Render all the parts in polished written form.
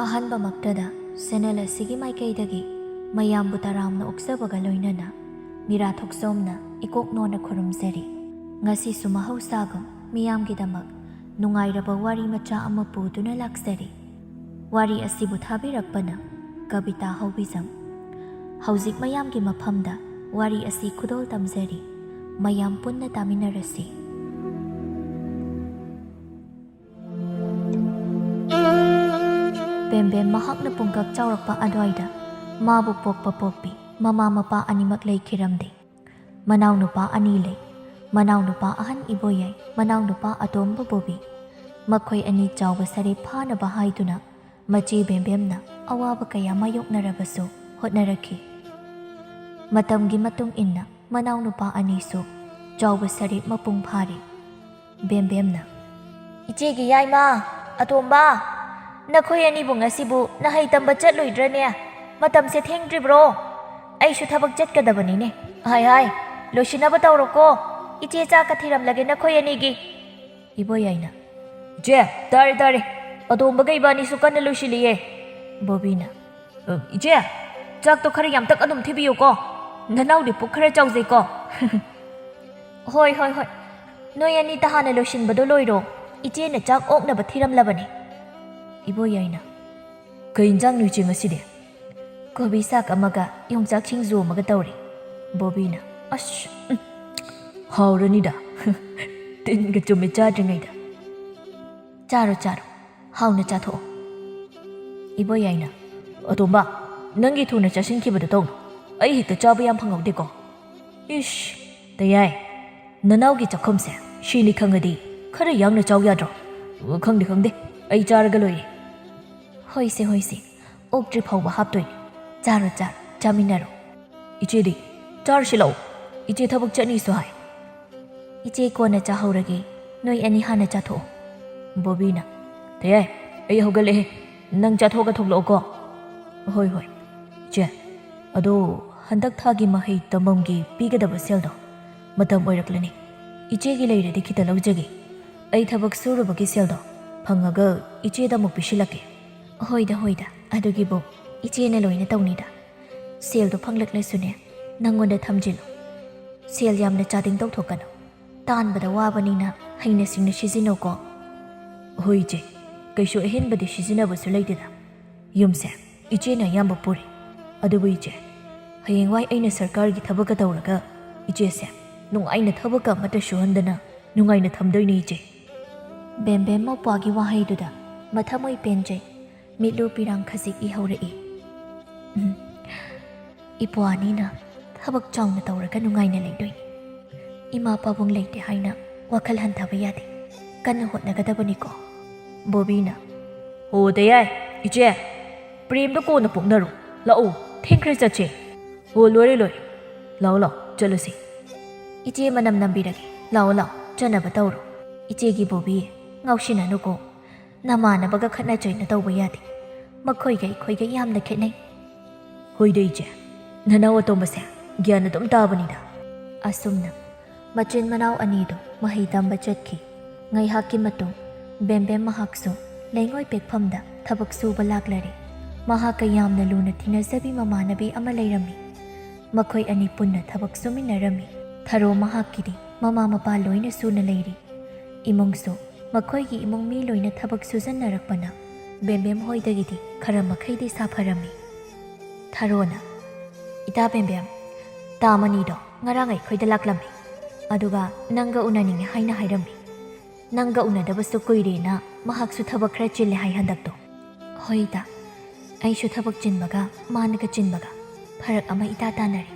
ꯑꯍꯥꯟꯕ ꯃꯛꯇꯗ ꯆꯦꯅꯦꯜ ꯑꯁꯤꯒꯤ ꯃꯥꯏꯀꯩꯗꯒꯤ ꯃꯌꯥꯝꯕꯨ ꯇꯔꯥꯝꯅ ꯑꯣꯛꯆꯕꯒ ꯂꯣꯏꯅꯅ ꯃꯤꯔꯥ ꯊꯣꯛꯆꯣꯝꯅ ꯏꯀꯣꯛꯅꯣꯅ ꯈꯨꯔꯨꯝꯖꯔꯤ꯫ ꯉꯁꯤꯁꯨ ꯃꯍꯧꯁꯥꯒꯨꯝ ꯃꯤꯌꯥꯝꯒꯤꯗꯃꯛ ꯅꯨꯡꯉꯥꯏꯔꯕ ꯋꯥꯔꯤ ꯃꯆꯥ ꯑꯃ ꯄꯨꯗꯨꯅ ꯂꯥꯛꯆꯔꯤ꯫ ꯋꯥꯔꯤ ꯑꯁꯤꯕꯨ ꯊꯥꯕꯤꯔꯛꯄꯅ ꯀꯕꯤꯇꯥ ꯍꯧꯕꯤꯖꯝ꯫ ꯍꯧꯖꯤꯛ ꯃꯌꯥꯝꯒꯤ ꯃꯐꯝꯗ ꯋꯥꯔꯤ ꯑꯁꯤ ꯈꯨꯗꯣꯜ ꯇꯝꯖꯔꯤ꯫ ꯃꯌꯥꯝ ꯄꯨꯟꯅ ꯇꯥꯃꯤꯟꯅꯔꯁꯤ꯫ ꯕꯦꯝꯕꯦꯝ ꯃꯍꯥꯛꯅ ꯄꯨꯡꯀꯛ ꯆꯥꯎꯔꯛꯄ ꯑꯗ꯭ꯋꯥꯏꯗ ꯃꯥꯕꯨ ꯄꯣꯛꯄ ꯄꯣꯛꯄꯤ ꯃꯃꯥ ꯃꯄꯥ ꯑꯅꯤꯃꯛ ꯂꯩꯈꯤꯔꯝꯗꯦ꯫ ꯃꯅꯥꯎꯅꯨꯄꯥ ꯑꯅꯤ ꯂꯩ꯫ ꯃꯅꯥꯎꯅꯨꯄꯥ ꯑꯍꯟ ꯏꯕꯣꯌꯥꯏ, ꯃꯅꯥꯎꯅꯨꯄꯥ ꯑꯇꯣꯝꯕ ꯕꯣꯕꯤ꯫ ꯃꯈꯣꯏ ꯑꯅꯤ ꯆꯥꯎꯕ ꯁꯔꯦꯞ ꯐꯥꯅꯕ ꯍꯥꯏꯗꯨꯅ ꯃꯆꯦ ꯕꯦꯝꯕꯦꯝꯅ ꯑꯋꯥꯕ ꯀꯌꯥ ꯃꯥꯌꯣꯛꯅꯔꯕꯁꯨ ꯍꯣꯠꯅꯔꯛꯈꯤ꯫ ꯃꯇꯝꯒꯤ ꯃꯇꯨꯡ ꯏꯟꯅ ꯃꯅꯥꯎꯅꯨꯄꯥ ꯑꯅꯤꯁꯨ ꯆꯥꯎꯕ ꯁꯔꯦꯞ ꯃꯄꯨꯡ ꯐꯥꯔꯤ꯫ ꯕꯦꯝꯕꯦꯝꯅ "ꯏꯆꯦꯒꯤ ꯌꯥꯏꯃ, ꯑꯇꯣꯝꯕ, ꯅꯈꯣꯏ ꯑꯅꯤꯕꯨ ꯉꯁꯤꯕꯨ ꯅꯍꯩ ꯇꯝꯕ ꯆꯠꯂꯣꯏꯗ꯭ꯔꯅꯦ? ꯃꯇꯝꯁꯦ ꯊꯦꯡꯗ꯭ꯔꯤꯕ꯭ꯔꯣ? ꯑꯩꯁꯨ ꯊꯕꯛ ꯆꯠꯀꯗꯕꯅꯤꯅꯦ꯫ ꯍꯥꯏ ꯂꯣꯏꯁꯤꯟꯅꯕ ꯇꯧꯔꯣꯀꯣ꯫ ꯏꯆꯦ ꯆꯥꯛꯀ ꯊꯤꯔꯝꯂꯒꯦ ꯅꯈꯣꯏ ꯑꯅꯤꯒꯤ." ꯏꯕꯣꯌꯥꯏꯅ "ꯏꯆꯦ, ꯇꯥꯔꯦ. ꯑꯇꯣꯝꯕꯒ ꯏꯕꯥꯅꯤꯁꯨ ꯀꯟꯅ ꯂꯣꯏꯁꯤꯜꯂꯤꯌꯦ." ꯕꯣꯕꯤꯅ "ꯏꯆꯦ, ꯆꯥꯛꯇꯣ ꯈꯔ ꯌꯥꯝꯇꯛ ꯑꯗꯨꯝ ꯊꯤꯕꯤꯌꯨꯀꯣ. ꯅꯅꯥꯎꯗꯤ ꯄꯨꯛ ꯈꯔ ꯆꯥꯎꯖꯩꯀꯣ." ꯍꯣꯏ. ꯅꯣꯏ ꯑꯅꯤꯇ ꯍꯥꯟꯅ ꯂꯣꯏꯁꯤꯟꯕꯗꯣ ꯂꯣꯏꯔꯣ. ꯏꯆꯦꯅ ꯆꯥꯛ ꯑꯣꯛꯅꯕ ꯊꯤꯔꯝꯂꯕꯅꯤ." ꯏꯕꯣꯌꯥꯏꯅ "ꯀꯩ ꯏꯟꯖꯥꯡꯅꯣ ꯏꯆꯦ ꯉꯁꯤꯗꯤ?" "ꯀꯣꯕꯤ ꯁꯥꯛ ꯑꯃꯒ ꯌꯣꯡꯆꯥꯛ ꯁꯤꯡꯖꯨ ꯑꯃꯒ ꯇꯧꯔꯤ." ꯕꯣꯕꯤꯅ "ꯑꯁ, ꯍꯥꯎꯔꯅꯤꯗ. ꯇꯤꯟꯒ ꯆꯨꯝꯃꯦ ꯆꯥꯗ꯭ꯔꯤꯉꯩꯗ." ꯆꯥꯔꯣ. ꯍꯥꯎꯅ ꯆꯥꯊꯣꯛꯑꯣ." ꯏꯕꯣꯌꯥꯏꯅ "ꯑꯇꯣꯝꯕ, ꯅꯪꯒꯤ ꯊꯨꯅ ꯆꯥꯁꯤꯟꯈꯤꯕꯗꯣ ꯇꯧꯅꯨ. ꯑꯩ ꯍꯦꯛꯇ ꯆꯥꯕ ꯌꯥꯝ ꯐꯪꯍꯧꯗꯦꯀꯣ." "ꯏꯁ, ꯇꯌꯥꯏ, ꯅꯅꯥꯎꯒꯤ ꯆꯥꯛꯈꯨꯝꯁꯦ ꯁꯤꯅꯤ ꯈꯪꯉꯗꯤ ꯈꯔ ꯌꯥꯡꯅ ꯆꯥꯎ ꯌꯥꯗ꯭ꯔꯣ?" ꯈꯪꯗꯦ. ꯑꯩ ꯆꯥꯔꯒ ꯂꯣꯏꯔꯦ." ꯍꯣꯏꯁꯦ. ꯑꯣꯛꯇ꯭ꯔꯤ ꯐꯥꯎꯕ ꯍꯥꯞꯇꯣꯏꯅꯤ. ꯆꯥꯔꯣ. ꯆꯥꯃꯤꯟꯅꯔꯣ." "ꯏꯆꯦꯗꯤ ꯆꯥꯔꯁꯤ ꯂꯥꯛꯑꯣ. ꯏꯆꯦ ꯊꯕꯛ ꯆꯠꯅꯤꯁꯨ ꯍꯥꯏ." "ꯏꯆꯦ ꯀꯣꯟꯅ ꯆꯥꯍꯧꯔꯒꯦ. ꯅꯣꯏ ꯑꯅꯤ ꯍꯥꯟꯅ ꯆꯥꯊꯣꯛꯑꯣ." ꯕꯣꯕꯤꯅ "ꯇꯌꯥꯏ, ꯑꯩ ꯍꯧꯒꯠꯂꯛꯑꯦ. ꯅꯪ ꯆꯥꯊꯣꯛꯑꯒ ꯊꯣꯛꯂꯛꯑꯣꯀꯣ." "ꯍꯣꯏ. ꯏꯆꯦ, ꯑꯗꯣ ꯍꯟꯗꯛ ꯊꯥꯒꯤ ꯃꯍꯩ ꯇꯝꯐꯝꯒꯤ ꯄꯤꯒꯗꯕ ꯁꯦꯜꯗꯣ ꯃꯇꯝ ꯑꯣꯏꯔꯛꯂꯅꯤ. ꯏꯆꯦꯒꯤ ꯂꯩꯔꯗꯤ ꯈꯤꯇ ꯂꯧꯖꯒꯦ. ꯑꯩ ꯊꯕꯛ ꯁꯨꯔꯨꯕꯒꯤ ꯁꯦꯜꯗꯣ ꯐꯪꯉꯒ ꯏꯆꯦꯗ ꯑꯃꯨꯛ ꯄꯤꯁꯤꯜꯂꯛꯀꯦ." "ꯍꯣꯏꯗ. ꯑꯗꯨꯒꯤꯕꯨ ꯏꯆꯦꯅ ꯂꯣꯏꯅ ꯇꯧꯅꯤꯗ. ꯁꯦꯜꯗꯣ ꯐꯪꯂꯛꯂꯁꯨꯅꯦ, ꯅꯪꯉꯣꯟꯗ ꯊꯝꯖꯤꯜꯂꯨ. ꯁꯦꯜ ꯌꯥꯝꯅ ꯆꯥꯗꯤꯡ ꯇꯧꯊꯣꯛꯀꯅꯨ. ꯇꯥꯟꯕꯗ ꯋꯥꯕꯅꯤꯅ ꯍꯩꯅ ꯁꯤꯡꯅ ꯁꯤꯖꯤꯟꯅꯧꯀꯣ." "ꯍꯣꯏ ꯏꯆꯦ, ꯀꯩꯁꯨ ꯑꯍꯦꯟꯕꯗꯤ ꯁꯤꯖꯤꯟꯅꯕꯁꯨ ꯂꯩꯇꯦꯗ. ꯌꯨꯝꯁꯦ ꯏꯆꯦꯅ ꯑꯌꯥꯝꯕ ꯄꯨꯔꯤ. ꯑꯗꯨꯕꯨ ꯏꯆꯦ, ꯍꯌꯦꯡꯋꯥꯏ ꯑꯩꯅ ꯁꯔꯀꯥꯔꯒꯤ ꯊꯕꯛꯀ ꯇꯧꯔꯒ ꯏꯆꯦꯁꯦ ꯅꯨꯡꯉꯥꯏꯅ ꯊꯕꯛꯀ ꯑꯃꯠꯇ ꯁꯨꯍꯟꯗꯅ ꯅꯨꯡꯉꯥꯏꯅ ꯊꯝꯗꯣꯏꯅꯤ ꯏꯆꯦ." ꯕꯦꯝꯕꯦꯝ ꯃꯧꯄ꯭ꯋꯥꯒꯤ ꯋꯥꯍꯩꯗꯨꯗ ꯃꯊꯃꯣꯏ ꯄꯦꯟꯖꯩ. ꯃꯤꯠꯂꯨ ꯄꯤꯔꯥꯡ ꯈꯖꯤꯛ ꯏꯍꯧꯔꯛꯏ. ꯏꯄ꯭ꯋꯥꯅꯤꯅ ꯊꯕꯛ ꯆꯥꯎꯅ ꯇꯧꯔꯒ ꯅꯨꯡꯉꯥꯏꯅ ꯂꯩꯗꯣꯏꯅꯤ. ꯏꯃꯥ ꯄꯥꯕꯨꯡ ꯂꯩꯇꯦ ꯍꯥꯏꯅ ꯋꯥꯈꯜ ꯍꯟꯊꯕ ꯌꯥꯗꯦ. ꯀꯟꯅ ꯍꯣꯠꯅꯒꯗꯕꯅꯤꯀꯣ." ꯕꯣꯕꯤꯅ "ꯍꯣ ꯇꯌꯥꯏ, ꯏꯆꯦ, ꯄ꯭ꯔꯦꯝꯗꯣ ꯀꯣꯟꯅ ꯄꯣꯛꯅꯔꯣ. ꯂꯥꯛꯑꯣ, ꯊꯦꯡꯈ꯭ꯔꯦ ꯆꯠꯁꯦ." "ꯍꯣ, ꯂꯣꯏꯔꯦ. ꯂꯥꯛꯑꯣ, ꯆꯠꯂꯁꯤ." "ꯏꯆꯦ ꯃꯅꯝ ꯅꯝꯕꯤꯔꯒꯦ. ꯂꯥꯛꯑꯣ, ꯆꯠꯅꯕ ꯇꯧꯔꯣ." "ꯏꯆꯦꯒꯤ ꯕꯣꯕꯤ, ꯉꯥꯎꯁꯤꯟꯅꯅꯨꯀꯣ. ꯅꯃꯥꯟꯅꯕꯒ ꯈꯠꯅ ꯆꯩꯅ ꯇꯧꯕ ꯌꯥꯗꯦ. ꯃꯈꯣꯏꯒ ꯑꯩꯈꯣꯏꯒ ꯌꯥꯝꯅ ꯈꯦꯠꯅꯩ." "ꯍꯣꯏꯗ ꯏꯆꯦ, ꯅꯅꯥꯎ ꯑꯇꯣꯝꯕꯁꯦ ꯒ꯭ꯌꯥꯟ ꯑꯗꯨꯝ ꯇꯥꯕꯅꯤꯗ." ꯑꯁꯨꯝꯅ ꯃꯆꯤꯟ ꯃꯅꯥꯎ ꯑꯅꯤꯗꯨ ꯃꯍꯩ ꯇꯝꯕ ꯆꯠꯈꯤ꯫ ꯉꯥꯏꯍꯥꯛꯀꯤ ꯃꯇꯨꯡ ꯕꯦꯝꯕꯦꯝ ꯃꯍꯥꯛꯁꯨ ꯂꯩꯉꯣꯏ ꯄꯦꯛꯐꯝꯗ ꯊꯕꯛ ꯁꯨꯕ ꯂꯥꯛꯂꯔꯦ꯫ ꯃꯍꯥꯛꯀ ꯌꯥꯝꯅ ꯂꯨꯅ ꯇꯤꯟꯅꯖꯕꯤ ꯃꯃꯥꯟꯅꯕꯤ ꯑꯃ ꯂꯩꯔꯝꯃꯤ꯫ ꯃꯈꯣꯏ ꯑꯅꯤ ꯄꯨꯟꯅ ꯊꯕꯛ ꯁꯨꯃꯤꯟꯅꯔꯝꯃꯤ꯫ ꯊꯔꯣ ꯃꯍꯥꯛꯀꯤꯗꯤ ꯃꯃꯥ ꯃꯄꯥ ꯂꯣꯏꯅ ꯁꯨꯅ ꯂꯩꯔꯤ꯫ ꯏꯃꯨꯡꯁꯨ ꯃꯈꯣꯏꯒꯤ ꯏꯃꯨꯡ ꯃꯤ ꯂꯣꯏꯅ ꯊꯕꯛ ꯁꯨꯖꯟꯅꯔꯛꯄꯅ ꯕꯦꯝꯕꯦꯝ ꯍꯣꯏꯗꯒꯤꯗꯤ ꯈꯔ ꯃꯈꯩꯗꯤ ꯁꯥꯐꯔꯝꯃꯤ꯫ ꯊꯔꯣꯅ "ꯏꯇꯥ ꯕꯦꯝꯕꯦꯝ, ꯇꯥꯃꯅꯤꯗꯣ ꯉꯔꯥꯡ ꯑꯩꯈꯣꯏꯗ ꯂꯥꯛꯂꯝꯃꯤ. ꯑꯗꯨꯒ ꯅꯪꯒ ꯎꯅꯅꯤꯡꯉꯦ ꯍꯥꯏꯅ ꯍꯥꯏꯔꯝꯃꯤ. ꯅꯪꯒ ꯎꯅꯗꯕꯁꯨ ꯀꯨꯏꯔꯦꯅ ꯃꯍꯥꯛꯁꯨ ꯊꯕꯛ ꯈꯔ ꯆꯤꯜꯂꯦ ꯍꯥꯏ ꯍꯟꯗꯛꯇꯣ." "ꯍꯣꯏ ꯏꯇꯥ, ꯑꯩꯁꯨ ꯊꯕꯛ ꯆꯤꯟꯕꯒ ꯃꯥꯅꯒ ꯆꯤꯟꯕꯒ ꯐꯔꯛ ꯑꯃ ꯏꯇꯥ ꯇꯥꯅꯔꯤ.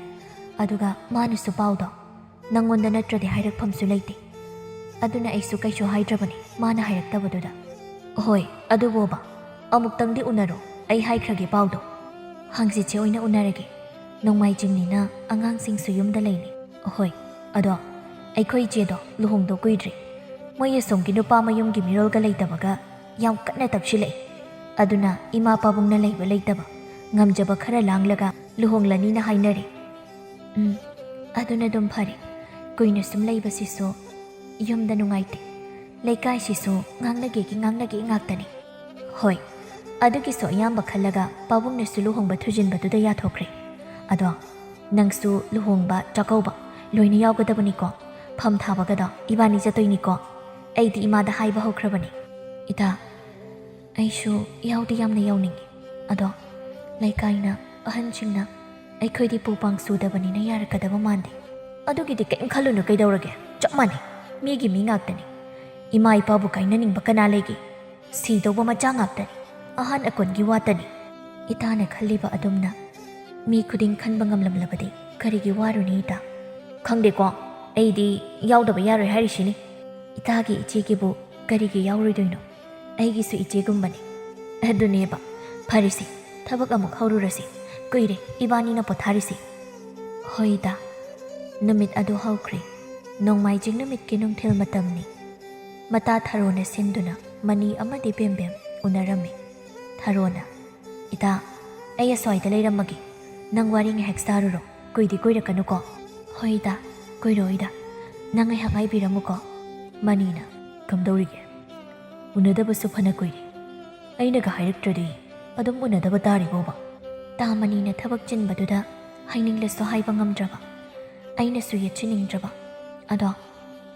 ꯑꯗꯨꯒ ꯃꯥꯅꯁꯨ ꯄꯥꯎꯗꯣ ꯅꯪꯉꯣꯟꯗ ꯅꯠꯇ꯭ꯔꯗꯤ ꯍꯥꯏꯔꯛꯐꯝꯁꯨ ꯂꯩꯇꯦ. ꯑꯗꯨꯅ ꯑꯩꯁꯨ ꯀꯩꯁꯨ ꯍꯥꯏꯗ꯭ꯔꯕꯅꯤ ꯃꯥꯅ ꯍꯥꯏꯔꯛꯇꯕꯗꯨꯗ." "ꯍꯣꯏ, ꯑꯗꯨꯕꯣꯕ ꯑꯃꯨꯛꯇꯪꯗꯤ ꯎꯅꯔꯣ. ꯑꯩ ꯍꯥꯏꯈ꯭ꯔꯒꯦ ꯄꯥꯎꯗꯣ." "ꯍꯥꯡꯆꯤꯠꯁꯦ ꯑꯣꯏꯅ ꯎꯅꯔꯒꯦ. ꯅꯣꯡꯃꯥꯏꯖꯤꯡꯅꯤꯅ ꯑꯉꯥꯡꯁꯤꯡꯁꯨ ꯌꯨꯝꯗ ꯂꯩꯅꯤ." "ꯍꯣꯏ, ꯑꯗꯣ ꯑꯩꯈꯣꯏ ꯏꯆꯦꯗꯣ ꯂꯨꯍꯣꯡꯗꯣ ꯀꯨꯏꯗ꯭ꯔꯤ. ꯃꯣꯏ ꯑꯁꯣꯝꯒꯤ ꯅꯨꯄꯥ ꯃꯌꯨꯝꯒꯤ ꯃꯤꯔꯣꯜꯒ ꯂꯩꯇꯕꯒ ꯌꯥꯝ ꯀꯟꯅ ꯇꯛꯁꯤꯜꯂꯛꯏ. ꯑꯗꯨꯅ ꯏꯃꯥ ꯄꯥꯕꯨꯡꯅ ꯂꯩꯕ ꯂꯩꯇꯕ ꯉꯝꯖꯕ ꯈꯔ ꯂꯥꯡꯂꯒ ꯂꯨꯍꯣꯡꯂꯅꯤꯅ ꯍꯥꯏꯅꯔꯤ." "ꯑꯗꯨꯅ ꯑꯗꯨꯝ ꯐꯔꯦ. ꯀꯨꯏꯅ ꯁꯨꯝ ꯂꯩꯕꯁꯤꯁꯨ ꯌꯨꯝꯗ ꯅꯨꯡꯉꯥꯏꯇꯦ. ꯂꯩꯀꯥꯏꯁꯤꯁꯨ ꯉꯥꯡꯅꯒꯦ ꯉꯥꯛꯇꯅꯤ." "ꯍꯣꯏ, ꯑꯗꯨꯒꯤꯁꯨ ꯑꯌꯥꯝꯕ ꯈꯜꯂꯒ ꯄꯥꯕꯨꯡꯅꯁꯨ ꯂꯨꯍꯣꯡꯕ ꯊꯨꯖꯤꯟꯕꯗꯨꯗ ꯌꯥꯊꯣꯛꯈ꯭ꯔꯦ꯫ ꯑꯗꯣ ꯅꯪꯁꯨ ꯂꯨꯍꯣꯡꯕ ꯆꯥꯛꯀꯧꯕ ꯂꯣꯏꯅ ꯌꯥꯎꯒꯗꯕꯅꯤꯀꯣ, ꯐꯝ ꯊꯥꯕꯒꯗꯣ ꯏꯕꯥꯅꯤ ꯆꯠꯇꯣꯏꯅꯤꯀꯣ꯫ ꯑꯩꯗꯤ ꯏꯃꯥꯗ ꯍꯥꯏꯕ ꯍꯧꯈ꯭ꯔꯕꯅꯤ꯫ ꯏꯇꯥ, ꯑꯩꯁꯨ ꯌꯥꯎꯗꯤ ꯌꯥꯝꯅ ꯌꯥꯎꯅꯤꯡꯉꯤ, ꯑꯗꯣ ꯂꯩꯀꯥꯏꯅ ꯑꯍꯟꯁꯤꯡꯅ ꯑꯩꯈꯣꯏꯗꯤ ꯄꯨꯄꯥꯡ ꯁꯨꯗꯕꯅꯤꯅ ꯌꯥꯔꯛꯀꯗꯕ ꯃꯥꯟꯗꯦ꯫ ꯑꯗꯨꯒꯤꯗꯤ ꯀꯩꯝ ꯈꯜꯂꯨꯅꯨ, ꯀꯩꯗꯧꯔꯒꯦ, ꯆꯞ ꯃꯥꯟꯅꯩ, ꯃꯤꯒꯤ ꯃꯤ ꯉꯥꯛꯇꯅꯤ꯫ ꯏꯃꯥ ꯏꯄꯥꯕꯨ ꯀꯥꯏꯅꯅꯤꯡꯕ ꯀꯅꯥ ꯂꯩꯒꯦ? ꯁꯤꯗꯧꯕ ꯃꯆꯥ ꯉꯥꯛꯇꯅꯤ, ꯑꯍꯟ ꯑꯀꯣꯟꯒꯤ ꯋꯥꯇꯅꯤ꯫ ꯏꯇꯥꯅ ꯈꯜꯂꯤꯕ ꯑꯗꯨꯝꯅ ꯃꯤ ꯈꯨꯗꯤꯡ ꯈꯟꯕ ꯉꯝꯂꯝꯂꯕꯗꯤ ꯀꯔꯤꯒꯤ ꯋꯥꯔꯨꯅꯤ ꯏꯇꯥ? ꯈꯪꯗꯦꯀꯣ, ꯑꯩꯗꯤ ꯌꯥꯎꯗꯕ ꯌꯥꯔꯣꯏ ꯍꯥꯏꯔꯤꯁꯤꯅꯤ꯫ ꯏꯇꯥꯒꯤ ꯏꯆꯦꯒꯤꯕꯨ ꯀꯔꯤꯒꯤ ꯌꯥꯎꯔꯣꯏꯗꯣꯏꯅꯣ? ꯑꯩꯒꯤꯁꯨ ꯏꯆꯦꯒꯨꯝꯕꯅꯤ꯫ ꯑꯗꯨꯅꯦꯕ, ꯐꯔꯤꯁꯤ, ꯊꯕꯛ ꯑꯃꯨꯛ ꯍꯧꯔꯨꯔꯁꯤ, ꯀꯨꯏꯔꯦ ꯏꯕꯥꯅꯤꯅ ꯄꯣꯊꯥꯔꯤꯁꯤ꯫ ꯍꯣꯏ ꯏꯇꯥ꯫ ꯅꯨꯃꯤꯠ ꯑꯗꯨ ꯍꯧꯈ꯭ꯔꯦ꯫ ꯅꯣꯡꯃꯥꯏꯖꯤꯡ ꯅꯨꯃꯤꯠꯀꯤ ꯅꯨꯡꯊꯤꯜ ꯃꯇꯝꯅꯤ꯫ ꯃꯇꯥ ꯊꯔꯣꯅ ꯁꯤꯟꯗꯨꯅ ꯃꯅꯤ ꯑꯃꯗꯤ ꯕꯦꯝꯕꯦꯝ ꯎꯅꯔꯝꯃꯤ꯫ ꯊꯔꯣꯅ, ꯏꯇꯥ, ꯑꯩ ꯑꯁ꯭ꯋꯥꯏꯗ ꯂꯩꯔꯝꯃꯒꯦ, ꯅꯪ ꯋꯥꯔꯤ ꯉꯥꯏꯍꯥꯛ ꯁꯥꯔꯨꯔꯣ, ꯀꯨꯏꯗꯤ ꯀꯨꯏꯔꯛꯀꯅꯨꯀꯣ꯫ ꯍꯣꯏ ꯏꯇꯥ, ꯀꯨꯏꯔꯣꯏꯗ, ꯅꯪ ꯉꯥꯏꯍꯥꯛ ꯉꯥꯏꯕꯤꯔꯝꯃꯨꯀꯣ꯫ ꯃꯅꯤꯅ, ꯀꯝꯗꯧꯔꯤꯒꯦ? ꯎꯅꯗꯕꯁꯨ ꯐꯅ ꯀꯨꯏꯔꯦ, ꯑꯩꯅꯒ ꯍꯥꯏꯔꯛꯇ꯭ꯔꯗꯤ ꯑꯗꯨꯝ ꯎꯅꯗꯕ ꯇꯥꯔꯤꯕꯣꯕ? ꯃꯅꯤꯅ ꯊꯕꯛ ꯆꯤꯟꯕꯗꯨꯗ ꯍꯥꯏꯅꯤꯡꯂꯁꯨ ꯍꯥꯏꯕ ꯉꯝꯗ꯭ꯔꯕ, ꯑꯩꯅꯁꯨ ꯌꯦꯠꯁꯤꯟꯅꯤꯡꯗ꯭ꯔꯕ꯫ ꯑꯗꯣ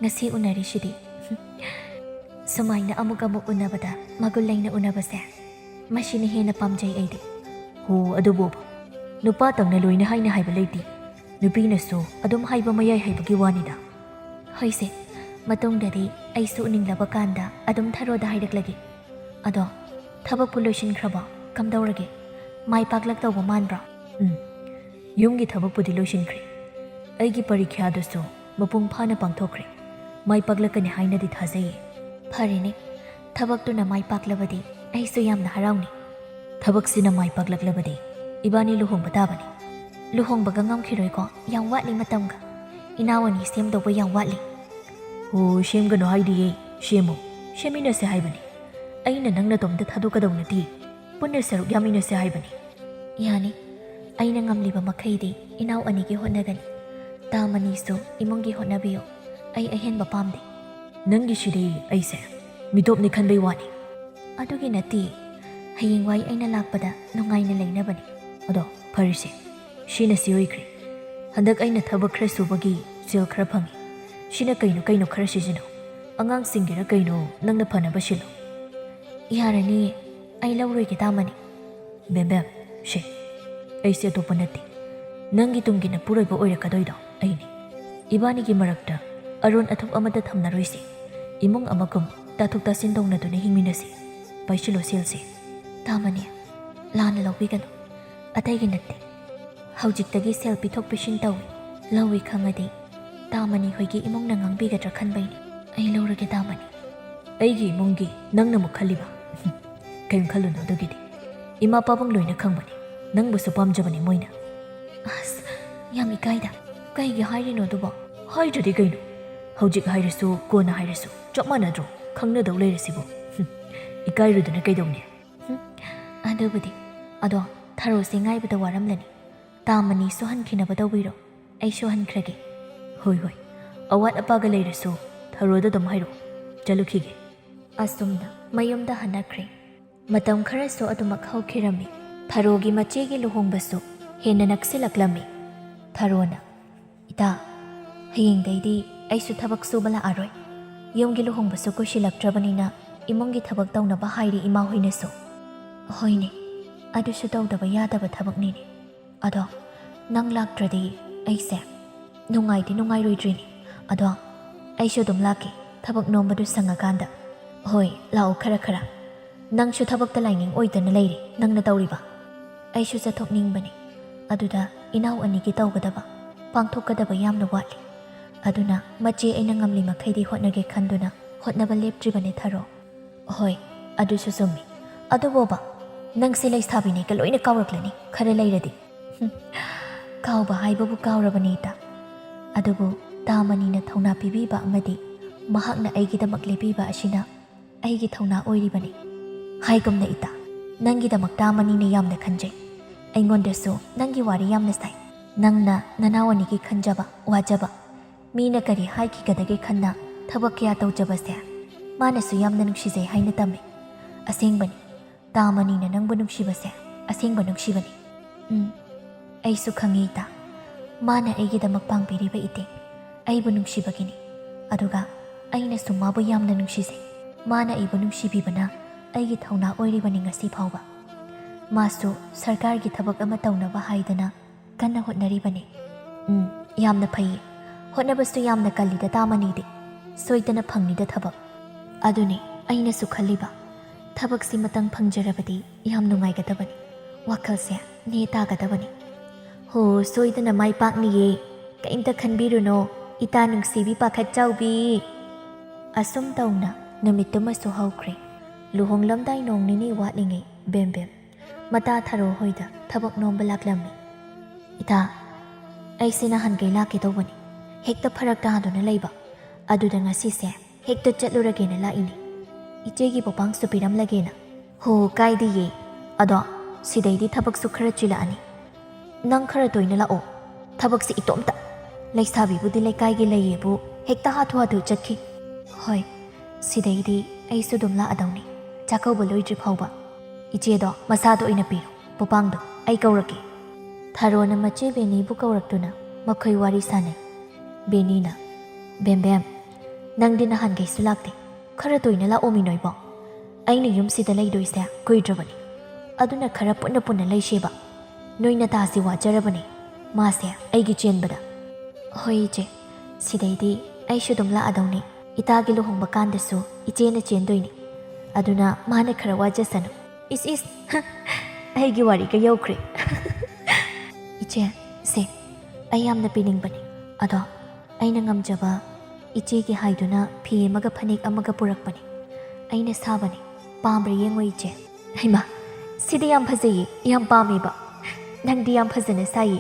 ꯉꯁꯤ ꯎꯅꯔꯤꯁꯤꯗꯤ ꯁꯨꯃꯥꯏꯅ ꯑꯃꯨꯛ ꯎꯅꯕꯗ ꯃꯒꯨꯟ ꯂꯩꯅ ꯎꯅꯕꯁꯦ, ꯃꯁꯤꯅ ꯍꯦꯟꯅ ꯄꯥꯝꯖꯩ ꯑꯩꯗꯤ꯫ ꯍꯣ, ꯑꯗꯨꯕꯣꯕ, ꯅꯨꯄꯥꯇꯪꯅ ꯂꯣꯏꯅ ꯍꯥꯏꯕ ꯂꯩꯇꯦ, ꯅꯨꯄꯤꯅꯁꯨ ꯑꯗꯨꯝ ꯍꯥꯏꯕ ꯃꯌꯥꯏ ꯍꯥꯏꯕꯒꯤ ꯋꯥꯅꯤꯗ꯫ ꯍꯣꯏꯁꯦ, ꯃꯇꯨꯡꯗꯗꯤ ꯑꯩꯁꯨ ꯎꯅꯤꯡꯂꯕ ꯀꯥꯟꯗ ꯑꯗꯨꯝ ꯊꯔꯣꯗ ꯍꯥꯏꯔꯛꯂꯒꯦ꯫ ꯑꯗꯣ ꯊꯕꯛꯄꯨ ꯂꯣꯏꯁꯤꯟꯈ꯭ꯔꯕꯣ? ꯀꯝꯗꯧꯔꯒꯦ? ꯃꯥꯏ ꯄꯥꯛꯂꯛꯇꯧꯕ ꯃꯥꯟꯕ꯭ꯔꯣ? ꯌꯨꯝꯒꯤ ꯊꯕꯛꯄꯨꯗꯤ ꯂꯣꯏꯁꯤꯟꯈ꯭ꯔꯦ, ꯑꯩꯒꯤ ꯄꯔꯤꯈ꯭ꯌꯥꯗꯨꯁꯨ ꯃꯄꯨꯡ ꯐꯥꯅ ꯄꯥꯡꯊꯣꯛꯈ꯭ꯔꯦ, ꯃꯥꯏ ꯄꯥꯛꯂꯛꯀꯅꯤ ꯍꯥꯏꯅꯗꯤ ꯊꯥꯖꯩꯌꯦ꯫ ꯐꯔꯦꯅꯦ, ꯊꯕꯛꯇꯨꯅ ꯃꯥꯏ ꯄꯥꯛꯂꯕꯗꯤ ꯑꯩꯁꯨ ꯌꯥꯝꯅ ꯍꯔꯥꯎꯅꯤ꯫ ꯊꯕꯛꯁꯤꯅ ꯃꯥꯏ ꯄꯥꯛꯂꯛꯂꯕꯗꯤ ꯏꯕꯥꯅꯤ ꯂꯨꯍꯣꯡꯕ ꯇꯥꯕꯅꯤ꯫ ꯂꯨꯍꯣꯡꯕꯒ ꯉꯝꯈꯤꯔꯣꯏꯀꯣ, ꯌꯥꯝ ꯋꯥꯠꯂꯤ ꯃꯇꯝꯒ, ꯏꯅꯥꯎ ꯑꯅꯤ ꯁꯦꯝꯗꯧꯕ ꯌꯥꯝ ꯋꯥꯠꯂꯤ꯫ ꯑꯣ, ꯁꯦꯝꯒꯅꯨ ꯍꯥꯏꯗꯤꯌꯦ, ꯁꯦꯝꯃꯨ, ꯁꯦꯝꯃꯤꯟꯅꯁꯦ ꯍꯥꯏꯕꯅꯤ꯫ ꯑꯩꯅ ꯅꯪ ꯅꯇꯣꯝꯇ ꯊꯥꯗꯣꯛꯀꯗꯧ ꯅꯠꯇꯦ, ꯄꯨꯟꯅ ꯁꯔꯨꯛ ꯌꯥꯃꯤꯟꯅꯁꯦ ꯍꯥꯏꯕꯅꯤ꯫ ꯌꯥꯅꯤ, ꯑꯩꯅ ꯉꯝꯂꯤꯕ ꯃꯈꯩꯗꯤ ꯏꯅꯥꯎ ꯑꯅꯤꯒꯤ ꯍꯣꯠꯅꯒꯅꯤ, ꯃꯅꯤꯁꯨ ꯏꯃꯨꯡꯒꯤ ꯍꯣꯠꯅꯕꯤꯌꯨ, ꯑꯩ ꯑꯍꯦꯟꯕ ꯄꯥꯝꯗꯦ꯫ ꯅꯪꯒꯤꯁꯤꯗꯤ ꯑꯩꯁꯦ ꯃꯤꯇꯣꯞꯅꯤ ꯈꯟꯕꯩ ꯋꯥꯅꯤ꯫ ꯑꯗꯨꯒꯤ ꯅꯠꯇꯦ, ꯍꯌꯦꯡꯋꯥꯏ ꯑꯩꯅ ꯂꯥꯛꯄꯗ ꯅꯨꯡꯉꯥꯏꯅ ꯂꯩꯅꯕꯅꯤ꯫ ꯑꯗꯣ ꯐꯔꯤꯁꯦ, ꯁꯤꯅ ꯁꯤ ꯑꯣꯏꯈ꯭ꯔꯦ, ꯍꯟꯗꯛ ꯑꯩꯅ ꯊꯕꯛ ꯈꯔ ꯁꯨꯕꯒꯤ ꯁꯦꯜ ꯈꯔ ꯐꯪꯉꯤ, ꯁꯤꯅ ꯀꯩꯅꯣ ꯈꯔ ꯁꯤꯖꯤꯟꯅꯧ, ꯑꯉꯥꯡꯁꯤꯡꯒꯤꯔ ꯀꯩꯅꯣ ꯅꯪꯅ ꯐꯅꯕ ꯁꯤꯜꯂꯨ꯫ ꯌꯥꯔꯅꯤꯌꯦ, ꯑꯩ ꯂꯧꯔꯣꯏꯒꯦ ꯃꯅꯤ꯫ ꯕꯦꯝꯕꯦꯝ, ꯁꯦ, ꯑꯩꯁꯦ ꯑꯇꯣꯞꯄ ꯅꯠꯇꯦ, ꯅꯪꯒꯤ ꯇꯨꯡꯒꯤ ꯅꯄꯨꯔꯣꯏꯕ ꯑꯣꯏꯔꯛꯀꯗꯣꯏꯗꯣ ꯑꯩꯅꯤ꯫ ꯏꯕꯥꯅꯤꯒꯤ ꯃꯔꯛꯇ ꯑꯔꯣꯟ ꯑꯊꯨꯞ ꯑꯃꯠꯇ ꯊꯝꯅꯔꯣꯏꯁꯤ, ꯏꯃꯨꯡ ꯑꯃꯒꯨꯝ ꯇꯥꯊꯣꯛ ꯇꯥꯁꯤꯟ ꯇꯧꯅꯗꯨꯅ ꯍꯤꯡꯃꯤꯟꯅꯁꯤ꯫ ꯄꯥꯏꯁꯤꯜꯂꯣ ꯁꯦꯜꯁꯦ꯫ ꯃꯅꯤ, ꯂꯥꯟꯅ ꯂꯧꯕꯤꯒꯅꯨ, ꯑꯇꯩꯒꯤ ꯅꯠꯇꯦ, ꯍꯧꯖꯤꯛꯇꯒꯤ ꯁꯦꯜ ꯄꯤꯊꯣꯛ ꯄꯤꯁꯤꯟ ꯇꯧꯏ, ꯂꯧꯏ ꯈꯪꯉꯗꯤ ꯃꯅꯤ ꯍꯣꯏꯒꯤ ꯏꯃꯨꯡꯅ ꯉꯥꯡꯕꯤꯒꯗ꯭ꯔꯥ ꯈꯟꯕꯩꯅꯤ꯫ ꯑꯩ ꯂꯧꯔꯒꯦ ꯃꯅꯤ꯫ ꯑꯩꯒꯤ ꯏꯃꯨꯡꯒꯤ ꯅꯪꯅ ꯑꯃꯨꯛ ꯈꯜꯂꯤꯕ? ꯀꯩꯝ ꯈꯜꯂꯨꯅꯨ ꯑꯗꯨꯒꯤꯗꯤ, ꯏꯃꯥ ꯄꯥꯕꯨꯡ ꯂꯣꯏꯅ ꯈꯪꯕꯅꯤ, ꯅꯪꯕꯨꯁꯨ ꯄꯥꯝꯖꯕꯅꯤ ꯃꯣꯏꯅ꯫ ꯑꯁ, ꯌꯥꯝ ꯏꯀꯥꯏꯗ, ꯀꯩꯒꯤ ꯍꯥꯏꯔꯤꯅꯣ ꯑꯗꯨꯕꯣ? ꯍꯥꯏꯗ꯭ꯔꯗꯤ ꯀꯩꯅꯣ, ꯍꯧꯖꯤꯛ ꯍꯥꯏꯔꯁꯨ ꯀꯣꯟꯅ ꯍꯥꯏꯔꯁꯨ ꯆꯞ ꯃꯥꯟꯅꯗ꯭ꯔꯣ, ꯈꯪꯅꯗꯧ ꯂꯩꯔꯁꯤꯕꯨ꯫ ꯏꯀꯥꯏꯔꯨꯗꯅ ꯀꯩꯗꯧꯅꯤ? ꯑꯗꯨꯕꯨꯗꯤ, ꯑꯗꯣ ꯊꯔꯣꯁꯦ ꯉꯥꯏꯕꯗ ꯋꯥꯔꯝꯂꯅꯤ, ꯃꯅꯤꯁꯨ ꯍꯟꯈꯤꯅꯕ ꯇꯧꯕꯤꯔꯣ, ꯑꯩꯁꯨ ꯍꯟꯈ꯭ꯔꯒꯦ꯫ ꯍꯣꯏ ꯍꯣꯏ, ꯑꯋꯥꯠ ꯑꯄꯥꯒ ꯂꯩꯔꯁꯨ ꯊꯔꯣꯗ ꯑꯗꯨꯝ ꯍꯥꯏꯔꯛꯑꯣ, ꯆꯠꯂꯨꯈꯤꯒꯦ꯫ ꯑꯁꯨꯝꯅ ꯃꯌꯨꯝꯗ ꯍꯟꯅꯈ꯭ꯔꯦ꯫ ꯃꯇꯝ ꯈꯔꯁꯨ ꯑꯗꯨꯃꯛ ꯍꯧꯈꯤꯔꯝꯃꯤ꯫ ꯊꯔꯣꯒꯤ ꯃꯆꯦꯒꯤ ꯂꯨꯍꯣꯡꯕꯁꯨ ꯍꯦꯟꯅ ꯅꯛꯁꯤꯜꯂꯛꯂꯝꯃꯤ꯫ ꯊꯔꯣꯅ, ꯏꯇꯥ, ꯍꯌꯦꯡꯗꯩꯗꯤ ꯑꯩꯁꯨ ꯊꯕꯛ ꯁꯨꯕ ꯂꯥꯛꯑꯔꯣꯏ, ꯌꯨꯝꯒꯤ ꯂꯨꯍꯣꯡꯕꯁꯨ ꯀꯨꯏꯁꯤꯜꯂꯛꯇ꯭ꯔꯕꯅꯤꯅ ꯏꯃꯨꯡꯒꯤ ꯊꯕꯛ ꯇꯧꯅꯕ ꯍꯥꯏꯔꯤ ꯏꯃꯥ ꯍꯣꯏꯅꯁꯨ꯫ ꯍꯣꯏꯅꯦ, ꯑꯗꯨꯁꯨ ꯇꯧꯗꯕ ꯌꯥꯗꯕ ꯊꯕꯛꯅꯤꯅꯦ꯫ ꯑꯗꯣ ꯅꯪ ꯂꯥꯛꯇ꯭ꯔꯗꯤ ꯑꯩꯁꯦ ꯅꯨꯡꯉꯥꯏꯗꯤ ꯅꯨꯡꯉꯥꯏꯔꯣꯏꯗ꯭ꯔꯤꯅꯤ꯫ ꯑꯗꯣ ꯑꯩꯁꯨ ꯑꯗꯨꯝ ꯂꯥꯛꯀꯦ, ꯊꯕꯛ ꯅꯣꯝꯕꯗꯨ ꯁꯪꯉꯀꯥꯟꯗ꯫ ꯍꯣꯏ, ꯂꯥꯛꯑꯣ ꯈꯔ꯫ ꯅꯪꯁꯨ ꯊꯕꯛꯇ ꯂꯥꯏꯅꯤꯡ ꯑꯣꯏꯗꯅ ꯂꯩꯔꯤ, ꯅꯪꯅ ꯇꯧꯔꯤꯕ꯫ ꯑꯩꯁꯨ ꯆꯠꯊꯣꯛꯅꯤꯡꯕꯅꯤ, ꯑꯗꯨꯗ ꯏꯅꯥꯎ ꯑꯅꯤꯒꯤ ꯇꯧꯒꯗꯕ, ꯄꯥꯡꯊꯣꯛꯀꯗꯕ ꯌꯥꯝꯅ ꯋꯥꯠꯂꯤ꯫ ꯑꯗꯨꯅ ꯃꯆꯦ ꯑꯩꯅ ꯉꯝꯂꯤ ꯃꯈꯩꯗꯤ ꯍꯣꯠꯅꯒꯦ ꯈꯟꯗꯨꯅ ꯍꯣꯠꯅꯕ ꯂꯦꯞꯇ꯭ꯔꯤꯕꯅꯤ ꯊꯔꯣ꯫ ꯍꯣꯏ, ꯑꯗꯨꯁꯨ ꯆꯨꯝꯃꯤ, ꯑꯗꯨꯕꯣꯕ ꯅꯪꯁꯦ ꯂꯩꯁꯥꯕꯤꯅꯦꯒ ꯂꯣꯏꯅ ꯀꯥꯎꯔꯛꯂꯅꯤ ꯈꯔ ꯂꯩꯔꯗꯤ꯫ ꯀꯥꯎꯕ ꯍꯥꯏꯕꯕꯨ ꯀꯥꯎꯔꯕꯅꯤ ꯏꯇꯥ, ꯑꯗꯨꯕꯨ ꯃꯅꯤꯅ ꯊꯧꯅꯥ ꯄꯤꯕꯤꯕ ꯑꯃꯗꯤ ꯃꯍꯥꯛꯅ ꯑꯩꯒꯤꯗꯃꯛ ꯂꯦꯞꯄꯤꯕ ꯑꯁꯤꯅ ꯑꯩꯒꯤ ꯊꯧꯅꯥ ꯑꯣꯏꯔꯤꯕꯅꯤ꯫ ꯍꯥꯏꯒꯨꯝꯅ ꯏꯇꯥ, ꯅꯪꯒꯤꯗꯃꯛ ꯃꯅꯤꯅ ꯌꯥꯝꯅ ꯈꯟꯖꯩ, ꯑꯩꯉꯣꯟꯗꯁꯨ ꯅꯪꯒꯤ ꯋꯥꯔꯤ ꯌꯥꯝꯅ ꯁꯥꯏ꯫ ꯅꯪꯅ ꯅꯅꯥꯎ ꯑꯅꯤꯒꯤ ꯈꯟꯖꯕ, ꯋꯥꯖꯕ, ꯃꯤꯅ ꯀꯔꯤ ꯍꯥꯏꯈꯤꯒꯗꯒꯦ ꯈꯟꯅ ꯊꯕꯛ ꯀꯌꯥ ꯇꯧꯖꯕꯁꯦ ꯃꯥꯅꯁꯨ ꯌꯥꯝꯅ ꯅꯨꯡꯁꯤꯖꯩ ꯍꯥꯏꯅ ꯇꯝꯃꯤ꯫ ꯑꯁꯦꯡꯕꯅꯤ, ꯇꯥꯃꯅꯤꯅ ꯅꯪꯕꯨ ꯅꯨꯡꯁꯤꯕꯁꯦ ꯑꯁꯦꯡꯕ ꯅꯨꯡꯁꯤꯕꯅꯤ ꯑꯩꯁꯨ ꯈꯪꯉꯤ ꯏꯇꯥ ꯃꯥꯅ ꯑꯩꯒꯤꯗꯃꯛ ꯄꯥꯡꯕꯤꯔꯤꯕ ꯏꯇꯦꯡ ꯑꯩꯕꯨ ꯅꯨꯡꯁꯤꯕꯒꯤꯅꯤ ꯑꯗꯨꯒ ꯑꯩꯅꯁꯨ ꯃꯥꯕꯨ ꯌꯥꯝꯅ ꯅꯨꯡꯁꯤꯖꯩ ꯃꯥꯅ ꯑꯩꯕꯨ ꯅꯨꯡꯁꯤꯕꯤꯕꯅ ꯑꯩꯒꯤ ꯊꯧꯅꯥ ꯑꯣꯏꯔꯤꯕꯅꯤ ꯉꯁꯤ ꯐꯥꯎꯕ 마수 सरकार기 थबक अमा तौनबा हाइदना कन्ना होटनरिबने यामना फै होटनबसु यामना कल्लिदा तामनीदे सोइदना फंगनिदा थबक अदुने अइनसु खल्लिबा थबकसि मतंग फंगजरबदि याम नुंगाइगदबनि वाखलसे नेतागदबनि हो सोइदना माइ पाकनिये कइमता खनबिरुनो इता नुंगसिबि पाखत चाउबि असुम तौना नमितुमसु हौख्रे लुहोंगलमदाइ नोंनिनि वाटलिङै बेमबेम मता थरो होइदा थबक नोंबा लाक्लम्मि इता ऐसे नहनगै लाके तौबनि हेक्ता फरक तादुना लैबा अदुदा ngasiसे हेक्ता चटलुरगेना लाइनि इचेगी पपांगसु पिरमलगेना हो काइदिये अदो सिदैदि थबकसु खरा चिलानि नंग खरा तोइना लाओ थबकसि इतोमता लैसाबिबुदि लैकाइगे लैयेबु हेक्ता हाथु हाथु चटखि होय सिदैदि ऐसु दुमला अदौनि चाकौबा लोइद्रि फाउबा इचेदो मसादो इना पिरो पपांगदो ऐ कौरके थारोना मचे बेनीबु कौरक्तुना मखोय वारी साने बेनीना बेमबेम नंगदि नहानगैसु लाक्ते खरा तोइना लाओमि नोइबो ऐना युमसिदा लैदोइसे कुइद्रबनि अदुना खरा पुन्ना पुन्ना लैशेबा नोइना तासि वाजरबनि मासे ऐगी चेनबदा होय इचे सिदैदि ऐसु दुमला अदौनि इतागी लुहोंबा कांदसु इचेना चेनदोइनि अदुना माने खरा वाजसनु इस ऐगी वारीगा यौख्रे इचे से अयामना पिनिंगबनि अदो ऐना ngamjaba इचेगी हाइदुना फी अमगा फनेक अमगा पुरकबनि ऐना साबनि पामब्रे येंगो इचे हैमा सिदि याम फजैये याम पामेबा नंगदि याम फजना साई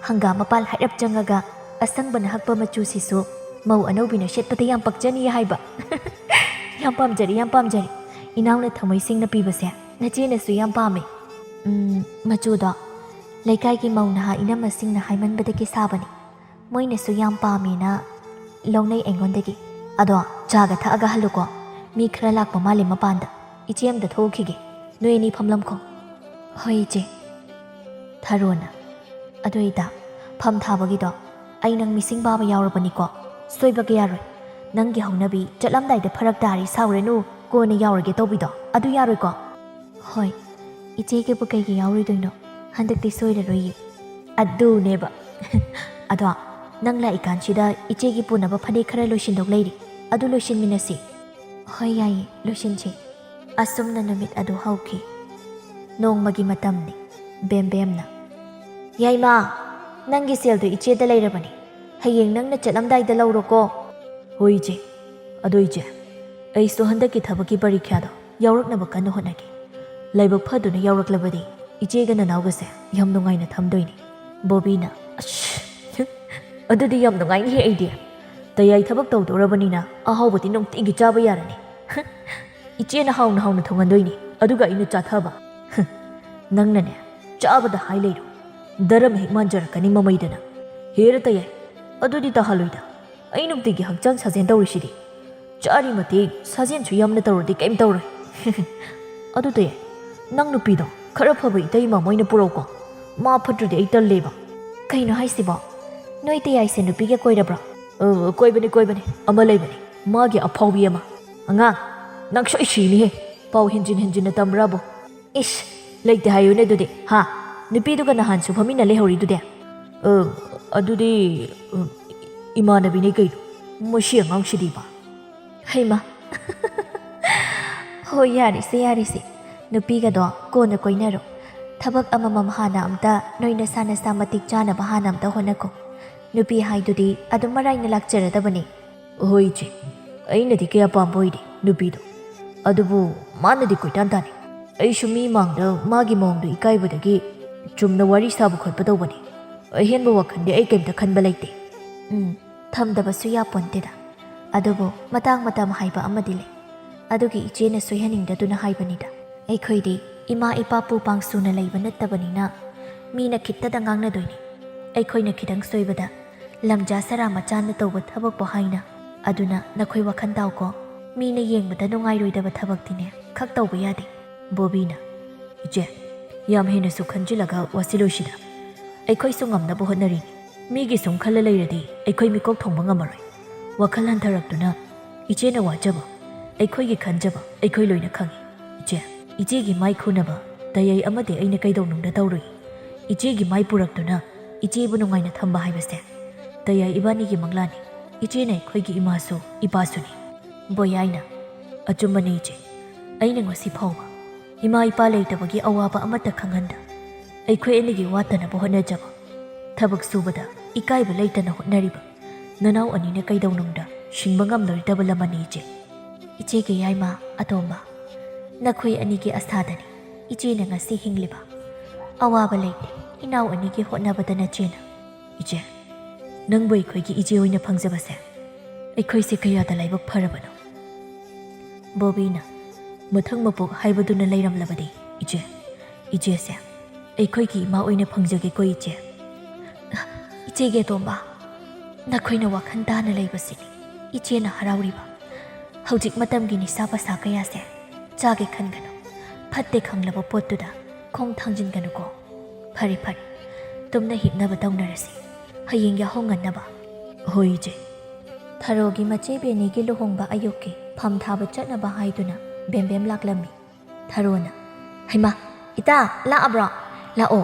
हंगा मपाल हाइरप जंगागा असंगबन हकपा मचुसिसु मौ अनौबिना शेतपते याम पक्जनी हाइबा याम पामजरी इनाउना थमैसिंगना पीबसे नचेनसु याम पामे मचुदो लैकाइगी मौना इनमसिंगना हाइमनबदगी साबनि मोइनसु याम पामेना लौनै एंगोंदगी अदो चागा थागा हलुको मी खरा लाक्पा माले मपानदा इचेमदा थोखिगे नोइनी फमलमखो होय इचे थारोना अदोइदा फम थाबगिदो आई नंग मिसिंग बाबा यावरबनिको सोइबगे यारोय नंगी हौनबी चटलमदाइदा फरक तारी सावरेनु कोने यावरगे तौबिदो अदु यारोयको होय इचेगे बुकैगे यावरिदोइनो हंदक्ति सोइररोय अदुनेबा अदो नंगला इकानसिदा इचेगी पुनबा फने खरा लोइसिनदोक लैरि अदु लोइसिनमिनसि होय याई लोइसिनसि असुमना नुमित अदु हौखि नोंमगी मतमनि बेमबेमना याइमा नंगी सेलदो इचेदा लैरबनि हयेंग नंगना चटलमदाइदा लौरोको होय इचे अदो इचे ऐसो हंदकी थबकी परीक्षादो यावरकनबा कन्ना होनागे लाइबक फदुना यावरकलबदि इचेगा ननावगसे याम नुंगाइना थमदोइनि बोबीना अदुदि याम नुंगाइनि हे आइदि तयाई थबक तौदोरबनिना अहावबति नोंतिगी चाबा यारनि इचेना हाउना थोंगनदोइनि अदुगा इना चाथबा नंगनने चाबदा हाइ लैरो दरम हेक मानजरकनि ममैदना हेर तयाई अदुदि तहलोइदा ऐ नुंतिगी हक्चांग साजेन तौरिसिदि चारी मते साजेनसु यामना तौरदि कैम तौरय अदु तयाई नंग नुपीदो खरा फबा इतैमा मोइना पुरौको मा फट्रदि ऐ तल्लेबा कैनो हाइसिबो नोइ तयाइसे नुपीगे कोइरब्रा कोइबने अमा लैबने मागे अफाउबी अमा अंगांग नंग सोइ सिनि हे पाउ हिंजिन तमराबो इस लैते हायोने दुदे हा नुपीदुगा नहानसु फमिना लेहौरिदुदे अदुदि इमानबिने कैनो मसि अंगांगसिदिबा हैमा हो यारिसे नुपीगदो कोना कोइनरो थबक अममम हाना अमता नोइना साना सा मतिक चानबा हाना अमता होनको नुपी हाइदुदि अदुम मराइना लाक्चरदबने होय इचे ऐनदि कया पाम्बोइदि नुपीदो अदुबु मानदि कोइतानतानि ऐसु मी मांगदा मागी मोंगदो इकाइबदगी चुमना वारी साबु खोटपा तौबनि अहेनबा वखंदि ऐ कैमता खनबा लैते थमदबसु यापोन्तेदा अदुबु मतंग मतम हाइबा अमदि ले अदुगी इचेना सोइहनिंगदुना हाइबनिदा ऐखोइदि इमा इपापु पांगसुना लैबा नत्तबनिना मीना खित्तदा ngangnadोइनि ऐखोइना खिदंग सोइबदा लमजा सरा मचाना तौबा थबक हाइना अदुना नखोइ वखन ताउको मीना येंगबदा नुंगाइरोइदबा थबकतिने खक तौबा यादे ꯕꯣꯕꯤꯅ ꯏꯆꯦ ꯌꯥꯝ ꯍꯦꯟꯅꯁꯨ ꯈꯟꯖꯤꯜꯂꯒ ꯋꯥꯁꯤꯜꯂꯣꯏꯁꯤꯗ ꯑꯩꯈꯣꯏꯁꯨ ꯉꯝꯅꯕ ꯍꯣꯠꯅꯔꯤꯅꯤ ꯃꯤꯒꯤ ꯁꯨꯝ ꯈꯜꯂ ꯂꯩꯔꯗꯤ ꯑꯩꯈꯣꯏ ꯃꯤꯀꯣꯛ ꯊꯣꯡꯕ ꯉꯝꯃꯔꯣꯏ ꯋꯥꯈꯜ ꯍꯟꯊꯔꯛꯇꯨꯅ ꯏꯆꯦꯅ ꯋꯥꯖꯕ ꯑꯩꯈꯣꯏꯒꯤ ꯈꯟꯖꯕ ꯑꯩꯈꯣꯏ ꯂꯣꯏꯅ ꯈꯪꯏ ꯏꯆꯦ ꯏꯆꯦꯒꯤ ꯃꯥꯏ ꯈꯨꯅꯕ ꯗꯌꯩ ꯑꯃꯗꯤ ꯑꯩꯅ ꯀꯩꯗꯧꯅꯨꯡꯗ ꯇꯧꯔꯨꯏ ꯏꯆꯦꯒꯤ ꯃꯥꯏ ꯄꯨꯔꯛꯇꯨꯅ ꯏꯆꯦꯕꯨ ꯅꯨꯡꯉꯥꯏꯅ ꯊꯝꯕ ꯍꯥꯏꯕꯁꯦ ꯗꯌꯩ ꯏꯕꯥꯅꯤꯒꯤ ꯃꯪꯂꯥꯅꯤ ꯏꯆꯦꯅ ꯑꯩꯈꯣꯏꯒꯤ ꯏꯃꯥꯁꯨ ꯏꯄꯥꯁꯨꯅꯤ ꯕꯣꯌꯥꯏꯅ ꯑꯆꯨꯝꯕꯅꯤ ꯏꯆꯦ ꯑꯩꯅ ꯉꯁꯤ ꯐꯥꯎꯕ ꯏꯃꯥ ꯏꯄꯥ ꯂꯩꯇꯕꯒꯤ ꯑꯋꯥꯕ ꯑꯃꯠꯇ ꯈꯪꯍꯟꯗ ꯑꯩꯈꯣꯏ ꯑꯅꯤꯒꯤ ꯋꯥꯠꯇꯅꯕ ꯍꯣꯠꯅꯖꯕ ꯊꯕꯛ ꯁꯨꯕꯗ ꯏꯀꯥꯏꯕ ꯂꯩꯇꯅ ꯍꯣꯠꯅꯔꯤꯕ ꯅꯅꯥꯎ ꯑꯅꯤꯅ ꯀꯩꯗꯧꯅꯨꯡꯗ ꯁꯤꯡꯕ ꯉꯝꯂꯣꯏꯗꯕ ꯂꯃꯟꯅꯤ ꯏꯆꯦ ꯏꯆꯦꯒꯤ ꯌꯥꯏꯃ ꯑꯇꯣꯝꯕ ꯅꯈꯣꯏ ꯑꯅꯤꯒꯤ ꯑꯁꯥꯗꯅꯤ ꯏꯆꯦꯅ ꯉꯁꯤ ꯍꯤꯡꯂꯤꯕ ꯑꯋꯥꯕ ꯂꯩꯇꯦ ꯏꯅꯥꯎ ꯑꯅꯤꯒꯤ ꯍꯣꯠꯅꯕꯗ ꯅꯆꯦꯅ ꯏꯆꯦ ꯅꯪꯕꯨ ꯑꯩꯈꯣꯏꯒꯤ ꯏꯆꯦ ꯑꯣꯏꯅ ꯐꯪꯖꯕꯁꯦ ꯑꯩꯈꯣꯏꯁꯦ ꯀꯌꯥꯗ ꯂꯥꯏꯕꯛ ꯐꯔꯕꯅꯣ ꯕꯣꯕꯤꯅ ꯃꯊꯪ ꯃꯄꯣꯛ ꯍꯥꯏꯕꯗꯨꯅ ꯂꯩꯔꯝꯂꯕꯗꯤ ꯏꯆꯦꯁꯦ ꯑꯩꯈꯣꯏꯒꯤ ꯏꯃꯥ ꯑꯣꯏꯅ ꯐꯪꯖꯒꯦꯀꯣ ꯏꯆꯦ ꯏꯆꯦꯒꯤ ꯑꯇꯣꯝꯕ ꯅꯈꯣꯏꯅ ꯋꯥꯈꯜ ꯇꯥꯅ ꯂꯩꯕꯁꯤꯅꯤ ꯏꯆꯦꯅ ꯍꯔꯥꯎꯔꯤꯕ ꯍꯧꯖꯤꯛ ꯃꯇꯝꯒꯤ ꯅꯤꯁꯥ ꯄꯁꯥ ꯀꯌꯥꯁꯦ ꯆꯥꯒꯦ ꯈꯟꯒꯅꯨ ꯐꯠꯇꯦ ꯈꯪꯂꯕ ꯄꯣꯠꯇꯨꯗ ꯈꯣꯡ ꯊꯥꯡꯖꯤꯟꯒꯅꯨꯀꯣ ꯐꯔꯦ ꯇꯨꯝꯅ ꯍꯤꯞꯅꯕ ꯇꯧꯅꯔꯁꯤ ꯍꯌꯦꯡ ꯌꯥꯍꯧ ꯉꯟꯅꯕ ꯍꯣꯏ ꯏꯆꯦ ꯊꯔꯣꯒꯤ ꯃꯆꯦ ꯕꯦꯅꯤꯒꯤ ꯂꯨꯍꯣꯡꯕ ꯑꯌꯨꯛꯀꯤ ꯐꯝ ꯊꯥꯕ ꯆꯠꯅꯕ ꯍꯥꯏꯗꯨꯅ ꯕꯦꯝꯕꯦꯝ ꯂꯥꯛꯂꯝꯃꯤ ꯊꯔꯣꯅ ꯍꯩꯃꯥ ꯏꯇꯥ ꯂꯥꯛꯑꯕ꯭ꯔꯣ ꯂꯥꯛꯑꯣ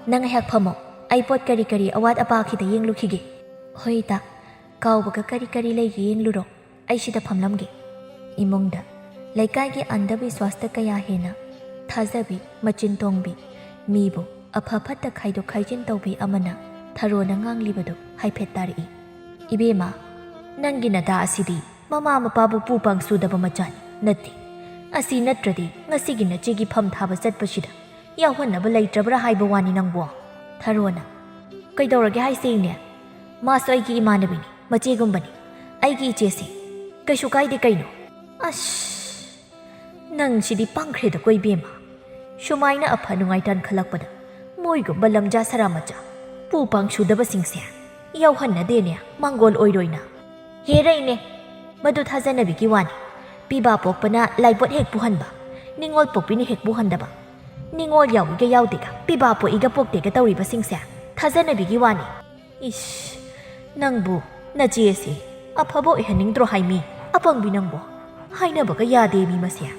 ꯅꯪ ꯉꯥꯏꯍꯥꯛ ꯐꯝꯃꯣ ꯑꯩ ꯄꯣꯠ ꯀꯔꯤ ꯑꯋꯥꯠ ꯑꯄꯥ ꯈꯤꯇ ꯌꯦꯡꯂꯨꯈꯤꯒꯦ ꯍꯣꯏ ꯏꯇꯥ ꯀꯥꯎꯕꯒ ꯀꯔꯤ ꯂꯩꯒꯦ ꯌꯦꯡꯂꯨꯔꯣ ꯑꯩ ꯁꯤꯗ ꯐꯝꯂꯝꯒꯦ ꯏꯃꯨꯡꯗ ꯂꯩꯀꯥꯏꯒꯤ ꯑꯟꯙꯕꯤꯁ꯭ꯋꯥꯁꯇ ꯀꯌꯥ ꯍꯦꯟꯅ ꯊꯥꯖꯕꯤ ꯃꯆꯤꯟ ꯇꯣꯡꯕꯤ ꯃꯤꯕꯨ ꯑꯐ ꯐꯠꯇ ꯈꯥꯏꯗꯣꯛ ꯈꯥꯏꯖꯤꯟ ꯇꯧꯕꯤ ꯑꯃꯅ ꯊꯔꯣꯅ ꯉꯥꯡꯂꯤꯕꯗꯨ ꯍꯥꯏꯐꯦꯠ ꯇꯥꯔꯛꯏ ꯏꯕꯦꯝꯃ ꯅꯪꯒꯤ ꯅꯗꯥ ꯑꯁꯤꯗꯤ ꯃꯃꯥ ꯃꯄꯥꯕꯨ ꯄꯨ ꯄꯥꯡ ꯁꯨꯗꯕ ꯃꯆꯥꯅꯤ ꯅꯠꯇꯦ ꯑꯁꯤ ꯅꯠꯇ꯭ꯔꯗꯤ ꯉꯁꯤꯒꯤ ꯅꯆꯦꯒꯤ ꯐꯝ ꯊꯥꯕ ꯆꯠꯄꯁꯤꯗ ꯌꯥꯎꯍꯟꯅꯕ ꯂꯩꯇ꯭ꯔꯕ꯭ꯔꯥ ꯍꯥꯏꯕ ꯋꯥꯅꯤ ꯅꯪꯕꯣ ꯊꯔꯣꯅ ꯀꯩꯗꯧꯔꯒꯦ ꯍꯥꯏꯁꯦ ꯃꯥꯁꯨ ꯑꯩꯒꯤ ꯏꯃꯥꯟꯅꯕꯤꯅꯤ ꯃꯆꯦꯒꯨꯝꯕꯅꯤ ꯑꯩꯒꯤ ꯏꯆꯦꯁꯦ ꯀꯩꯁꯨ ꯀꯥꯏꯗꯦ ꯀꯩꯅꯣ ꯑꯁ ꯅꯪꯁꯤꯗꯤ ꯄꯥꯡꯈ꯭ꯔꯦꯗꯀꯣ ꯏꯕꯦꯝꯃ ꯁꯨꯃꯥꯏꯅ ꯑꯐ ꯅꯨꯡꯉꯥꯏ ꯇꯥꯟꯈꯠꯂꯛꯄꯗ ꯃꯣꯏꯒꯨꯝꯕ ꯂꯝꯖꯥ ꯁꯔꯥ ꯃꯆꯥ ꯄꯨ ꯄꯥꯡ ꯁꯨꯗꯕꯁꯤꯡꯁꯦ ꯌꯥꯎꯍꯟꯅꯗꯦꯅꯦ ꯃꯥꯡꯒꯣꯜ ꯑꯣꯏꯔꯣꯏꯅ ꯍꯦꯔꯩꯅꯦ ꯃꯗꯨ ꯊꯥꯖꯅꯕꯤꯒꯤ ꯋꯥꯅꯤ ꯄꯤꯕꯥ ꯄꯣꯛꯄꯅ ꯂꯥꯏꯕꯣꯠ ꯍꯦꯛ ꯄꯨꯍꯟꯕ ꯅꯤꯡꯉꯣꯜ ꯄꯣꯛꯄꯤꯅ ꯍꯦꯛ ꯄꯨꯍꯟꯗꯕ ꯅꯤꯡꯉꯣꯜ ꯌꯥꯎꯏꯒ ꯌꯥꯎꯗꯦꯒ ꯄꯤꯕꯥ ꯄꯣꯛꯏꯒ ꯄꯣꯛꯇꯦꯒ ꯇꯧꯔꯤꯕꯁꯤꯡꯁꯦ ꯊꯥꯖꯅꯕꯤꯒꯤ ꯋꯥꯅꯤ 이씨, 낭부, 나지에시, 아파보 이하닝드로 하이미, 아방비 낭부, 하이나버가 야데미 마시야.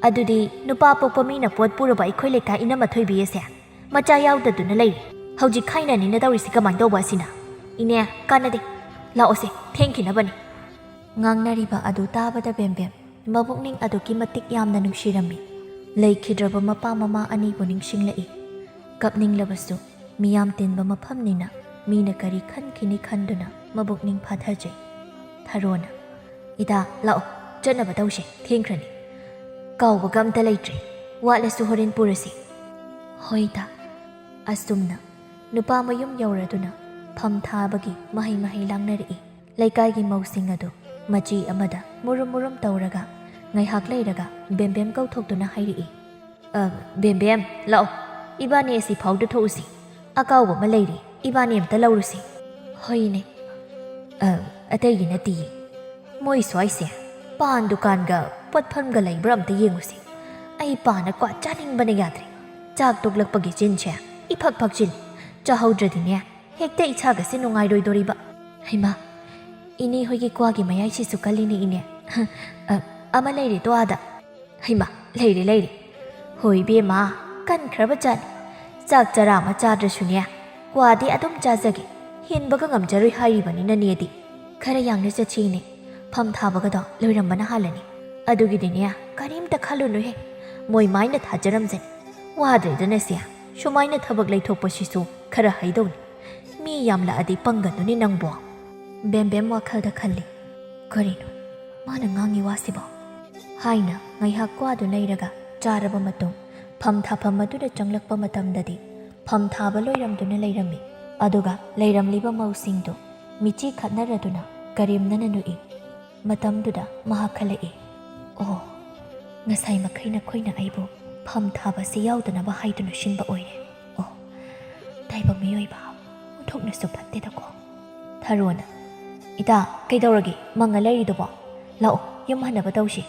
아두디, 누파 뽀뽀미나 뽀ꯠ 뿌려봐 이콜레카 이나마 토이비에세. 마짜 야우다두나 레이. 하우지 카이나니나 다우리시 가만도바시나. 이네, 까나데. 라오세, 탱키나바니. ꯉꯥꯡꯅꯔꯤꯕ ꯑꯗꯨ ꯇꯥꯕꯗ ꯕꯦꯝꯕꯦꯝ ꯃꯕꯨꯛꯅꯤꯡ ꯑꯗꯨꯛꯀꯤ ꯃꯇꯤꯛ ꯌꯥꯝꯅ ꯅꯨꯡꯁꯤꯔꯝꯃꯤ ꯂꯩꯈꯤꯗ꯭ꯔꯕ ꯃꯄꯥ ꯃꯃꯥ ꯑꯅꯤꯕꯨ ꯅꯤꯡꯁꯤꯡꯂꯛꯏ ꯀꯞꯅꯤꯡꯂꯕꯁꯨ ꯃꯤꯌꯥꯝ ꯇꯤꯟꯕ ꯃꯐꯝꯅꯤꯅ ꯃꯤꯅ ꯀꯔꯤ ꯈꯟꯈꯤꯅꯤ ꯈꯟꯗꯨꯅ ꯃꯕꯨꯛꯅꯤꯡ ꯐꯥꯊꯖꯩ ꯊꯔꯣꯅ ꯏꯇꯥ ꯂꯥꯛꯑꯣ ꯆꯠꯅꯕ ꯇꯧꯁꯦ ꯊꯦꯡꯈ꯭ꯔꯅꯤ ꯀꯥꯎꯕꯒ ꯑꯝꯇ ꯂꯩꯇ꯭ꯔꯦ ꯋꯥꯠꯂꯁꯨ ꯍꯣꯔꯦꯟ ꯄꯨꯔꯁꯤ ꯍꯣꯏ ꯏꯇꯥ ꯑꯁꯨꯝꯅ ꯅꯨꯄꯥ ꯃꯌꯨꯝ ꯌꯧꯔꯗꯨꯅ ꯐꯝ ꯊꯥꯕꯒꯤ ꯃꯍꯩ ꯂꯥꯡꯅꯔꯛꯏ ꯂꯩꯀꯥꯏꯒꯤ ꯃꯧꯁꯤꯡ ꯑꯗꯨ ꯃꯆꯤ ꯑꯃꯗ ꯃꯨꯔꯨꯝ ꯇꯧꯔꯒ ꯉꯥꯏꯍꯥꯛ ꯂꯩꯔꯒ ꯕꯦꯝꯕꯦꯝ ꯀꯧꯊꯣꯛꯇꯨꯅ ꯍꯥꯏꯔꯛꯏ ꯕꯦꯝꯕꯦꯝ ꯂꯥꯛꯑꯣ ꯏꯕꯥꯅꯤ ꯑꯁꯤ ꯐꯥꯎꯗ ꯊꯣꯛꯎꯁꯤ ꯑꯀꯥꯎꯕ ꯑꯃ ꯂꯩꯔꯤ ꯏꯕꯥꯅꯤ ꯑꯝꯇ ꯂꯧꯔꯨꯁꯤ ꯍꯣꯏꯅꯦ ꯑꯇꯩꯒꯤ ꯅꯠꯇꯤꯌꯦ ꯃꯣꯏ ꯁ꯭ꯋꯥꯏꯁꯦ ꯄꯥꯟ ꯗꯨꯀꯥꯟꯒ ꯄꯣꯠꯐꯝꯒ ꯂꯩꯕ꯭ꯔꯥ ꯑꯝꯇ ꯌꯦꯡꯉꯨꯁꯤ ꯑꯩ ꯄꯥꯅ ꯀ꯭ꯋꯥ ꯆꯥꯅꯤꯡꯕꯅ ꯌꯥꯗ꯭ꯔꯦ ꯆꯥꯛ ꯇꯣꯛꯂꯛꯄꯒꯤ ꯆꯤꯟꯁꯦ ꯏꯐꯛ ꯐꯛꯆꯤꯜꯂꯤ ꯆꯥꯍꯧꯗ꯭ꯔꯗꯤꯅꯦ ꯍꯦꯛꯇ ꯏꯁꯥꯒꯁꯦ ꯅꯨꯡꯉꯥꯏꯔꯣꯏꯗꯣꯔꯤꯕ ꯍꯩꯃꯥ 이니 호기 과기 마야이시 수칼리니 이네 아마 레이리 또 아다 하이마 레이리 호이 비마 깐 크라바잔 짝자라 마 짜드슈냐 과디 아돔 짜자기 흰버가 감자를 하이바니나 니에디 카라 양르 자치니 팜 타버가도 로이람바나 할라니 아두기디냐 까림다 칼루누해 모이 마이나 타자람젠 와드르드네시야 쇼마이나 타벅 레이토퍼시수 카라 하이도니 미 얌라아디 빵가누니 낭보 ꯕꯦꯝꯕꯦꯝ ꯋꯥꯈꯜꯗ ꯈꯜꯂꯤ ꯀꯔꯤꯅꯣ ꯃꯥꯅ ꯉꯥꯡꯉꯤ ꯋꯥꯁꯤꯕꯣ ꯍꯥꯏꯅ ꯉꯥꯏꯍꯥꯛ ꯀ꯭ꯋꯥꯗꯨ ꯂꯩꯔꯒ ꯆꯥꯔꯕ ꯃꯇꯨꯡ ꯐꯝ ꯊꯥꯐꯝ ꯑꯗꯨꯗ ꯆꯪꯂꯛꯄ ꯃꯇꯝꯗꯗꯤ ꯐꯝ ꯊꯥꯕ ꯂꯣꯏꯔꯝꯗꯨꯅ ꯂꯩꯔꯝꯃꯤ ꯑꯗꯨꯒ ꯂꯩꯔꯝꯂꯤꯕ ꯃꯧꯁꯤꯡꯗꯨ ꯃꯤꯆꯤ ꯈꯠꯅꯔꯗꯨꯅ ꯀꯔꯦꯝꯅꯅ ꯅꯣꯛꯏ ꯃꯇꯝꯗꯨꯗ ꯃꯍꯥꯛ ꯈꯜꯂꯛꯏ ꯑꯣ ꯉꯁꯥꯏ ꯃꯈꯩ ꯅꯈꯣꯏꯅ ꯑꯩꯕꯨ ꯐꯝ ꯊꯥꯕꯁꯤ ꯌꯥꯎꯗꯅꯕ ꯍꯥꯏꯗꯨꯅ ꯁꯤꯟꯕ ꯑꯣꯏꯔꯦ ꯑꯣ ꯇꯥꯏꯕꯪ ꯃꯤꯑꯣꯏꯕ ꯑꯣꯟꯊꯣꯛꯅꯁꯨ ꯐꯠꯇꯦꯗꯀꯣ ꯊꯔꯣꯅ ꯏꯇꯥ ꯀꯩꯗꯧꯔꯒꯦ ꯃꯪꯉ ꯂꯩꯔꯤꯗꯨꯕꯣ ꯂꯥꯛꯑꯣ ꯌꯨꯝ ꯍꯟꯅꯕ ꯇꯧꯁꯤ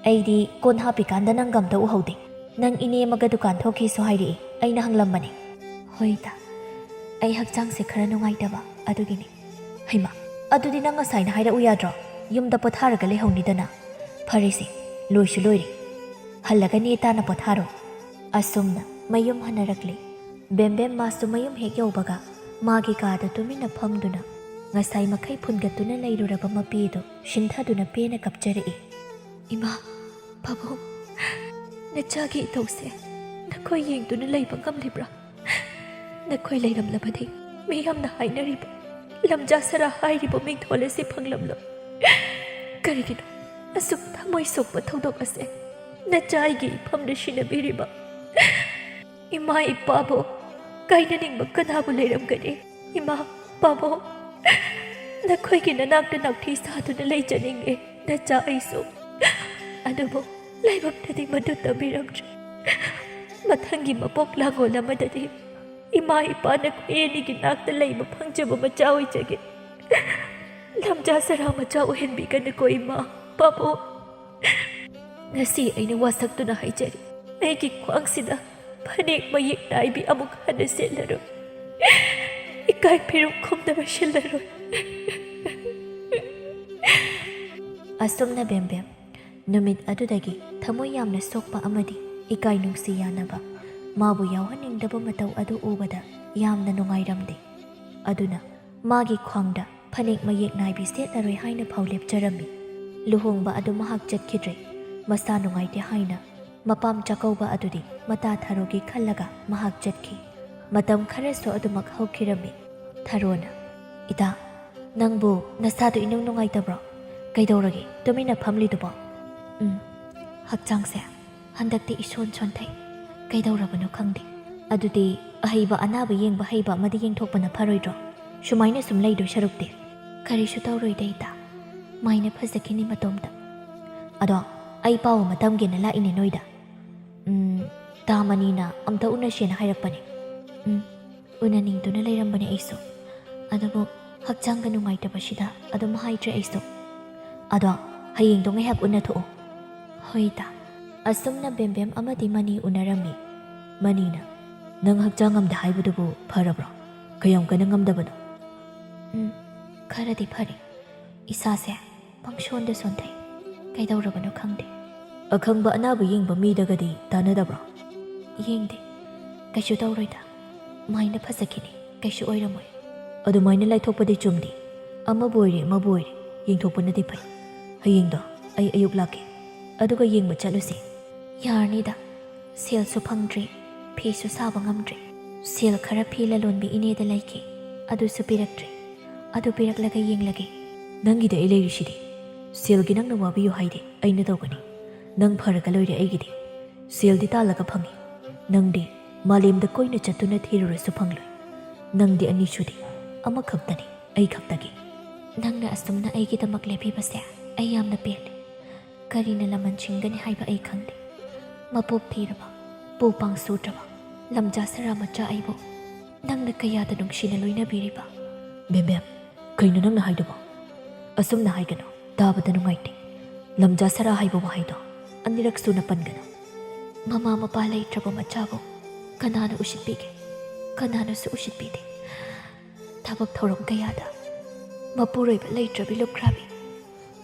ꯑꯩꯗꯤ ꯀꯣꯟ ꯍꯥꯞꯄꯤꯀꯥꯟꯗ ꯅꯪꯒ ꯑꯝꯇ ꯎꯍꯧꯗꯦ Nang ine maga dukan thoki so hairi aina hanglammani. Hoi ta. Ai hakchang se khara nungaitaba adugini. Haima adudi nang asai na haira uyadro yumda potharaga lehonidana. Farisi loisu loiri. Halaga neta na potharo. Asumna mayum hanarakli. Bembem masu mayum hek yaubaga magi kada tumina phamduna. Ngasai makai phungatuna leiruraba mapido shinthaduna pena kapjari. Ima Pabong Nachagi ithose Nakoi yengduna leiba ngamlibra Nakoi leiramlabadi miyamna hainariba Lamja Sara hairiba mingtholase phanglamlo Karigino asuk thamoi sokpa thodok ase Nachagi phamda shinabiriba Ima ipabo kainaningba kanabu leiramgani Ima Pabong Nakoi gi nanakta nakthi saduna leijaninge Nacha aiso Adubo laibabtadi madu tabiramdre Mathangi mapok lango lamadadi Ima ipana kuyenigi nakta laiba phangjaba macha oijage Lamja Sara Macha ohenbigana ko ima Pabo Ngasi aina wasaktuna haijari Aigi khwangsida phanek mayek naibi amuk hana selaro Ikai phirum khomdaba shillaro Asumna Bembem Numit adudagi thamoy yamna sokpa amadi ikai nungsi yanaba mabu yawhaningdaba matau adu ubada yamna nungairamde aduna magi khwangda phanek mayek naibi setlaroi haina phawlep jarami luhongba adu mahak chatkidre masa nungaite haina mapam chakauba adudi mata tharogi khallaga mahak chatki matam kharaso adumak hawkirami tharona ita nangbu nasadu inung nungaitabro kaidoragi tumina phamlidubo Hakchangse handakti ison chonthai kaidawrabano khangde adudi ahaiba anaba yengba haiba madi yengthokpana pharoidro sumaina sum leido sharukte karisu tawroi deita maina phazakini matomda ado ai paw matamge na la ine noida tamani na amta unashena hairakpani unaning tuna leirambane aiso adubo hakchanga nungaitaba shida adum haidre aiso ado hayeng dongai hak unatho Hoita Asumna Bembem amadi mani unarami Manina Nang hakjangamda haibudubu pharabro Kayam ka nangamdabano Karadi phari Isase pangshonda sonthai Kaidawrabano khangde Akhangba anabu yengba midagadi tanadabro Yengde Kaishu tawroida Maina phasakini Kaishu oiramoy Adumaina laithokpadi chumdi Ama boire Yengthokpanadi phai Hayengdo ay ayuk laki Aduga yengba chalusi Yarnida Sel su phangdre Phi su saba ngamdre Sel khara phi lalonbi ineda laiki Adu su pirakdre Adu piraklaga yenglage Nangida ilayirishidi Selgi nangna wabiyo haide Aina dawgani Nang pharaga loire aigidi Seldi talaga phangi Nangdi malemda koina chatuna thirurasu phangloi Nangdi anishudi Ama khaktani Ai khaktagi Nangna asumna aigidamak lepibase Ai yamna peli Karina laman chingani haiba ai khangde Mapop thiraba Pupang sutraba Lamja Sara Macha aibo Nangna kayada nungshina loina biriba Bembem Kaino nangna haidaba Asumna haigano Dabada nungaite Lamja Sara haiba wahaido Anirak suna pangano Mama mapa laitraba machabo Kanana ushitbige Kanana su ushitbide Tabak thorom kayada Mapuroiba laitrabi lukrabi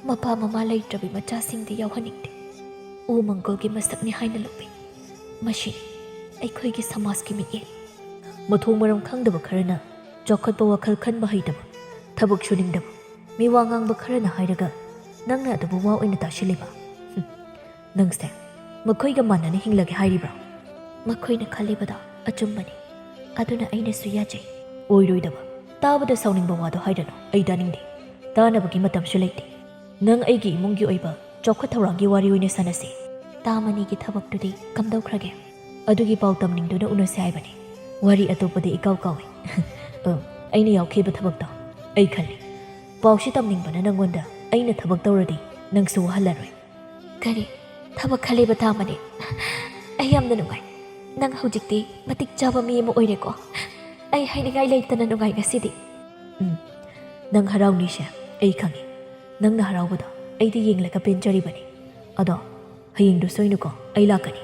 Mapa mama laitrabi machasingde yawhaningde Umangolgi masakni haina lupi Mashini ꯑꯩꯈꯣꯏꯒꯤ ꯁꯃꯥꯖꯀꯤ ꯃꯤꯠꯌꯦꯡ ꯃꯊꯣꯡ ꯃꯔꯝ ꯈꯪꯗꯕ ꯈꯔꯅ ꯆꯥꯎꯈꯠꯄ ꯋꯥꯈꯜ ꯈꯟꯕ ꯍꯩꯇꯕ ꯊꯕꯛ ꯁꯨꯅꯤꯡꯗꯕ ꯃꯤꯋꯥ ꯉꯥꯡꯕ ꯈꯔꯅ ꯍꯥꯏꯔꯒ ꯅꯪꯅ ꯑꯗꯨꯕꯨ ꯋꯥ ꯑꯣꯏꯅ ꯇꯥꯁꯤꯜꯂꯤꯕ ꯅꯪꯁꯦ ꯃꯈꯣꯏꯒ ꯃꯥꯟꯅꯅ ꯍꯤꯡꯂꯒꯦ ꯍꯥꯏꯔꯤꯕ꯭ꯔꯥ ꯃꯈꯣꯏꯅ ꯈꯜꯂꯤꯕꯗꯣ ꯑꯆꯨꯝꯕꯅꯤ ꯑꯗꯨꯅ ꯑꯩꯅꯁꯨ ꯌꯥꯖꯩ ꯑꯣꯏꯔꯣꯏꯗꯕ ꯇꯥꯕꯗ ꯁꯥꯎꯅꯤꯡꯕ ꯋꯥꯗꯣ ꯍꯥꯏꯔꯅꯨ ꯑꯩ ꯇꯥꯅꯤꯡꯗꯦ ꯇꯥꯅꯕꯒꯤ ꯃꯇꯝꯁꯨ ꯂꯩꯇꯦ ꯅꯪ ꯑꯩꯒꯤ ꯏꯃꯨꯡꯒꯤ ꯑꯣꯏꯕ ꯆꯥꯎꯈꯠ ꯊꯧꯔꯥꯡꯒꯤ ꯋꯥꯔꯤ ꯑꯣꯏꯅ ꯁꯥꯟꯅꯁꯤ ꯇꯥꯃꯅꯤꯒꯤ ꯊꯕꯛꯇꯨꯗꯤ ꯀꯝꯗꯧꯈ꯭ꯔꯒꯦ ꯑꯗꯨꯒꯤ ꯄꯥꯎ ꯇꯝꯅꯤꯡꯗꯨꯅ ꯎꯅꯁꯦ ꯍꯥꯏꯕꯅꯤ ꯋꯥꯔꯤ ꯑꯇꯣꯞꯄꯗꯤ ꯏꯀꯥꯎ ꯀꯥꯎꯏ ꯑꯩꯅ ꯌꯥꯎꯈꯤꯕ ꯊꯕꯛꯇꯣ ꯑꯩ ꯈꯜꯂꯤ ꯄꯥꯎꯁꯤ ꯇꯝꯅꯤꯡꯕꯅ ꯅꯪꯉꯣꯟꯗ ꯑꯩꯅ ꯊꯕꯛ ꯇꯧꯔꯗꯤ ꯅꯪꯁꯨ ꯋꯥꯍꯜꯂꯔꯣꯏ ꯀꯔꯤ ꯊꯕꯛ ꯈꯜꯂꯤꯕ ꯇꯥꯃꯅꯤ ꯑꯩ ꯌꯥꯝꯅ ꯅꯨꯡꯉꯥꯏ ꯅꯪ ꯍꯧꯖꯤꯛꯇꯤ ꯃꯇꯤꯛ ꯆꯥꯕ ꯃꯤ ꯑꯃ ꯑꯣꯏꯔꯦꯀꯣ ꯑꯩ ꯍꯥꯏꯅꯤꯡꯉꯥꯏ ꯂꯩꯇꯅ ꯅꯨꯡꯉꯥꯏ ꯉꯁꯤꯗꯤ ꯅꯪ ꯍꯔꯥꯎꯅꯤꯁꯦ ꯑꯩ ꯈꯪꯉꯤ ꯅꯪꯅ ꯍꯔꯥꯎꯕꯗꯣ ꯑꯩꯗꯤ ꯌꯦꯡꯂꯒ ꯄꯦꯟꯖꯔꯤꯕꯅꯤ ꯑꯗꯣ ꯍꯌꯦꯡꯗꯨ ꯁꯣꯏꯅꯨꯀꯣ ꯑꯩ ꯂꯥꯛꯀꯅꯤ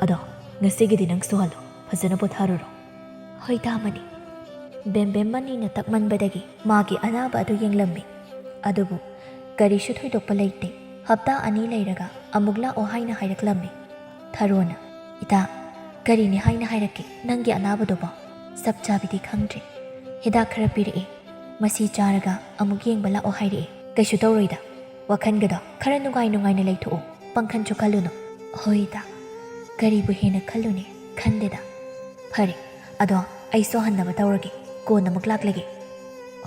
ꯑꯗꯣ ꯉꯁꯤꯒꯤꯗꯤ ꯅꯪ ꯁꯨꯍꯜꯂꯣ ꯐꯖꯅ ꯄꯣꯊꯥꯔꯨꯔꯣ ꯍꯣꯏ ꯇꯥꯃꯅꯤ ꯕꯦꯝꯕꯦꯝ ꯃꯅꯤꯅ ꯇꯛꯃꯟꯕꯗꯒꯤ ꯃꯥꯒꯤ ꯑꯅꯥꯕ ꯑꯗꯨ ꯌꯦꯡꯂꯝꯃꯤ ꯑꯗꯨꯕꯨ ꯀꯔꯤꯁꯨ ꯊꯣꯏꯗꯣꯛꯄ ꯂꯩꯇꯦ ꯍꯞꯇꯥ 2 ꯂꯩꯔꯒ ꯑꯃꯨꯛ ꯂꯥꯛꯑꯣ ꯍꯥꯏꯅ ꯍꯥꯏꯔꯛꯂꯝꯃꯤ ꯊꯥꯔꯣꯅ ꯏꯇꯥ ꯀꯔꯤꯅꯤ ꯍꯥꯏꯅ ꯍꯥꯏꯔꯛꯀꯦ ꯅꯪꯒꯤ ꯑꯅꯥꯕꯗꯨꯕꯣ ꯆꯞ ꯆꯥꯕꯤꯗꯤ ꯈꯪꯗ꯭ꯔꯦ ꯍꯤꯗꯥꯛ ꯈꯔ ꯄꯤꯔꯛꯑꯦ ꯃꯁꯤ ꯆꯥꯔꯒ ꯑꯃꯨꯛ ꯌꯦꯡꯕ ꯂꯥꯛꯑꯣ ꯍꯥꯏꯔꯛꯑꯦ ꯀꯩꯁꯨ ꯇꯧꯔꯣꯏꯗ ꯋꯥꯈꯟꯒꯗꯣ ꯈꯔ ꯅꯨꯡꯉꯥꯏꯅ ꯂꯩꯊꯣꯛꯎ ꯄꯪꯈꯟꯁꯨ ꯈꯜꯂꯨꯅꯨ ꯍꯣꯏ ꯏꯇꯥ ꯀꯔꯤꯕꯨ ꯍꯦꯟꯅ ꯈꯜꯂꯨꯅꯦ ꯈꯟꯗꯦꯗ ꯐꯔꯦ ꯑꯗꯣ ꯑꯩ ꯁꯣꯍꯟꯅꯕ ꯇꯧꯔꯒꯦ ꯀꯣꯟꯅ ꯑꯃꯨꯛ ꯂꯥꯛꯂꯒꯦ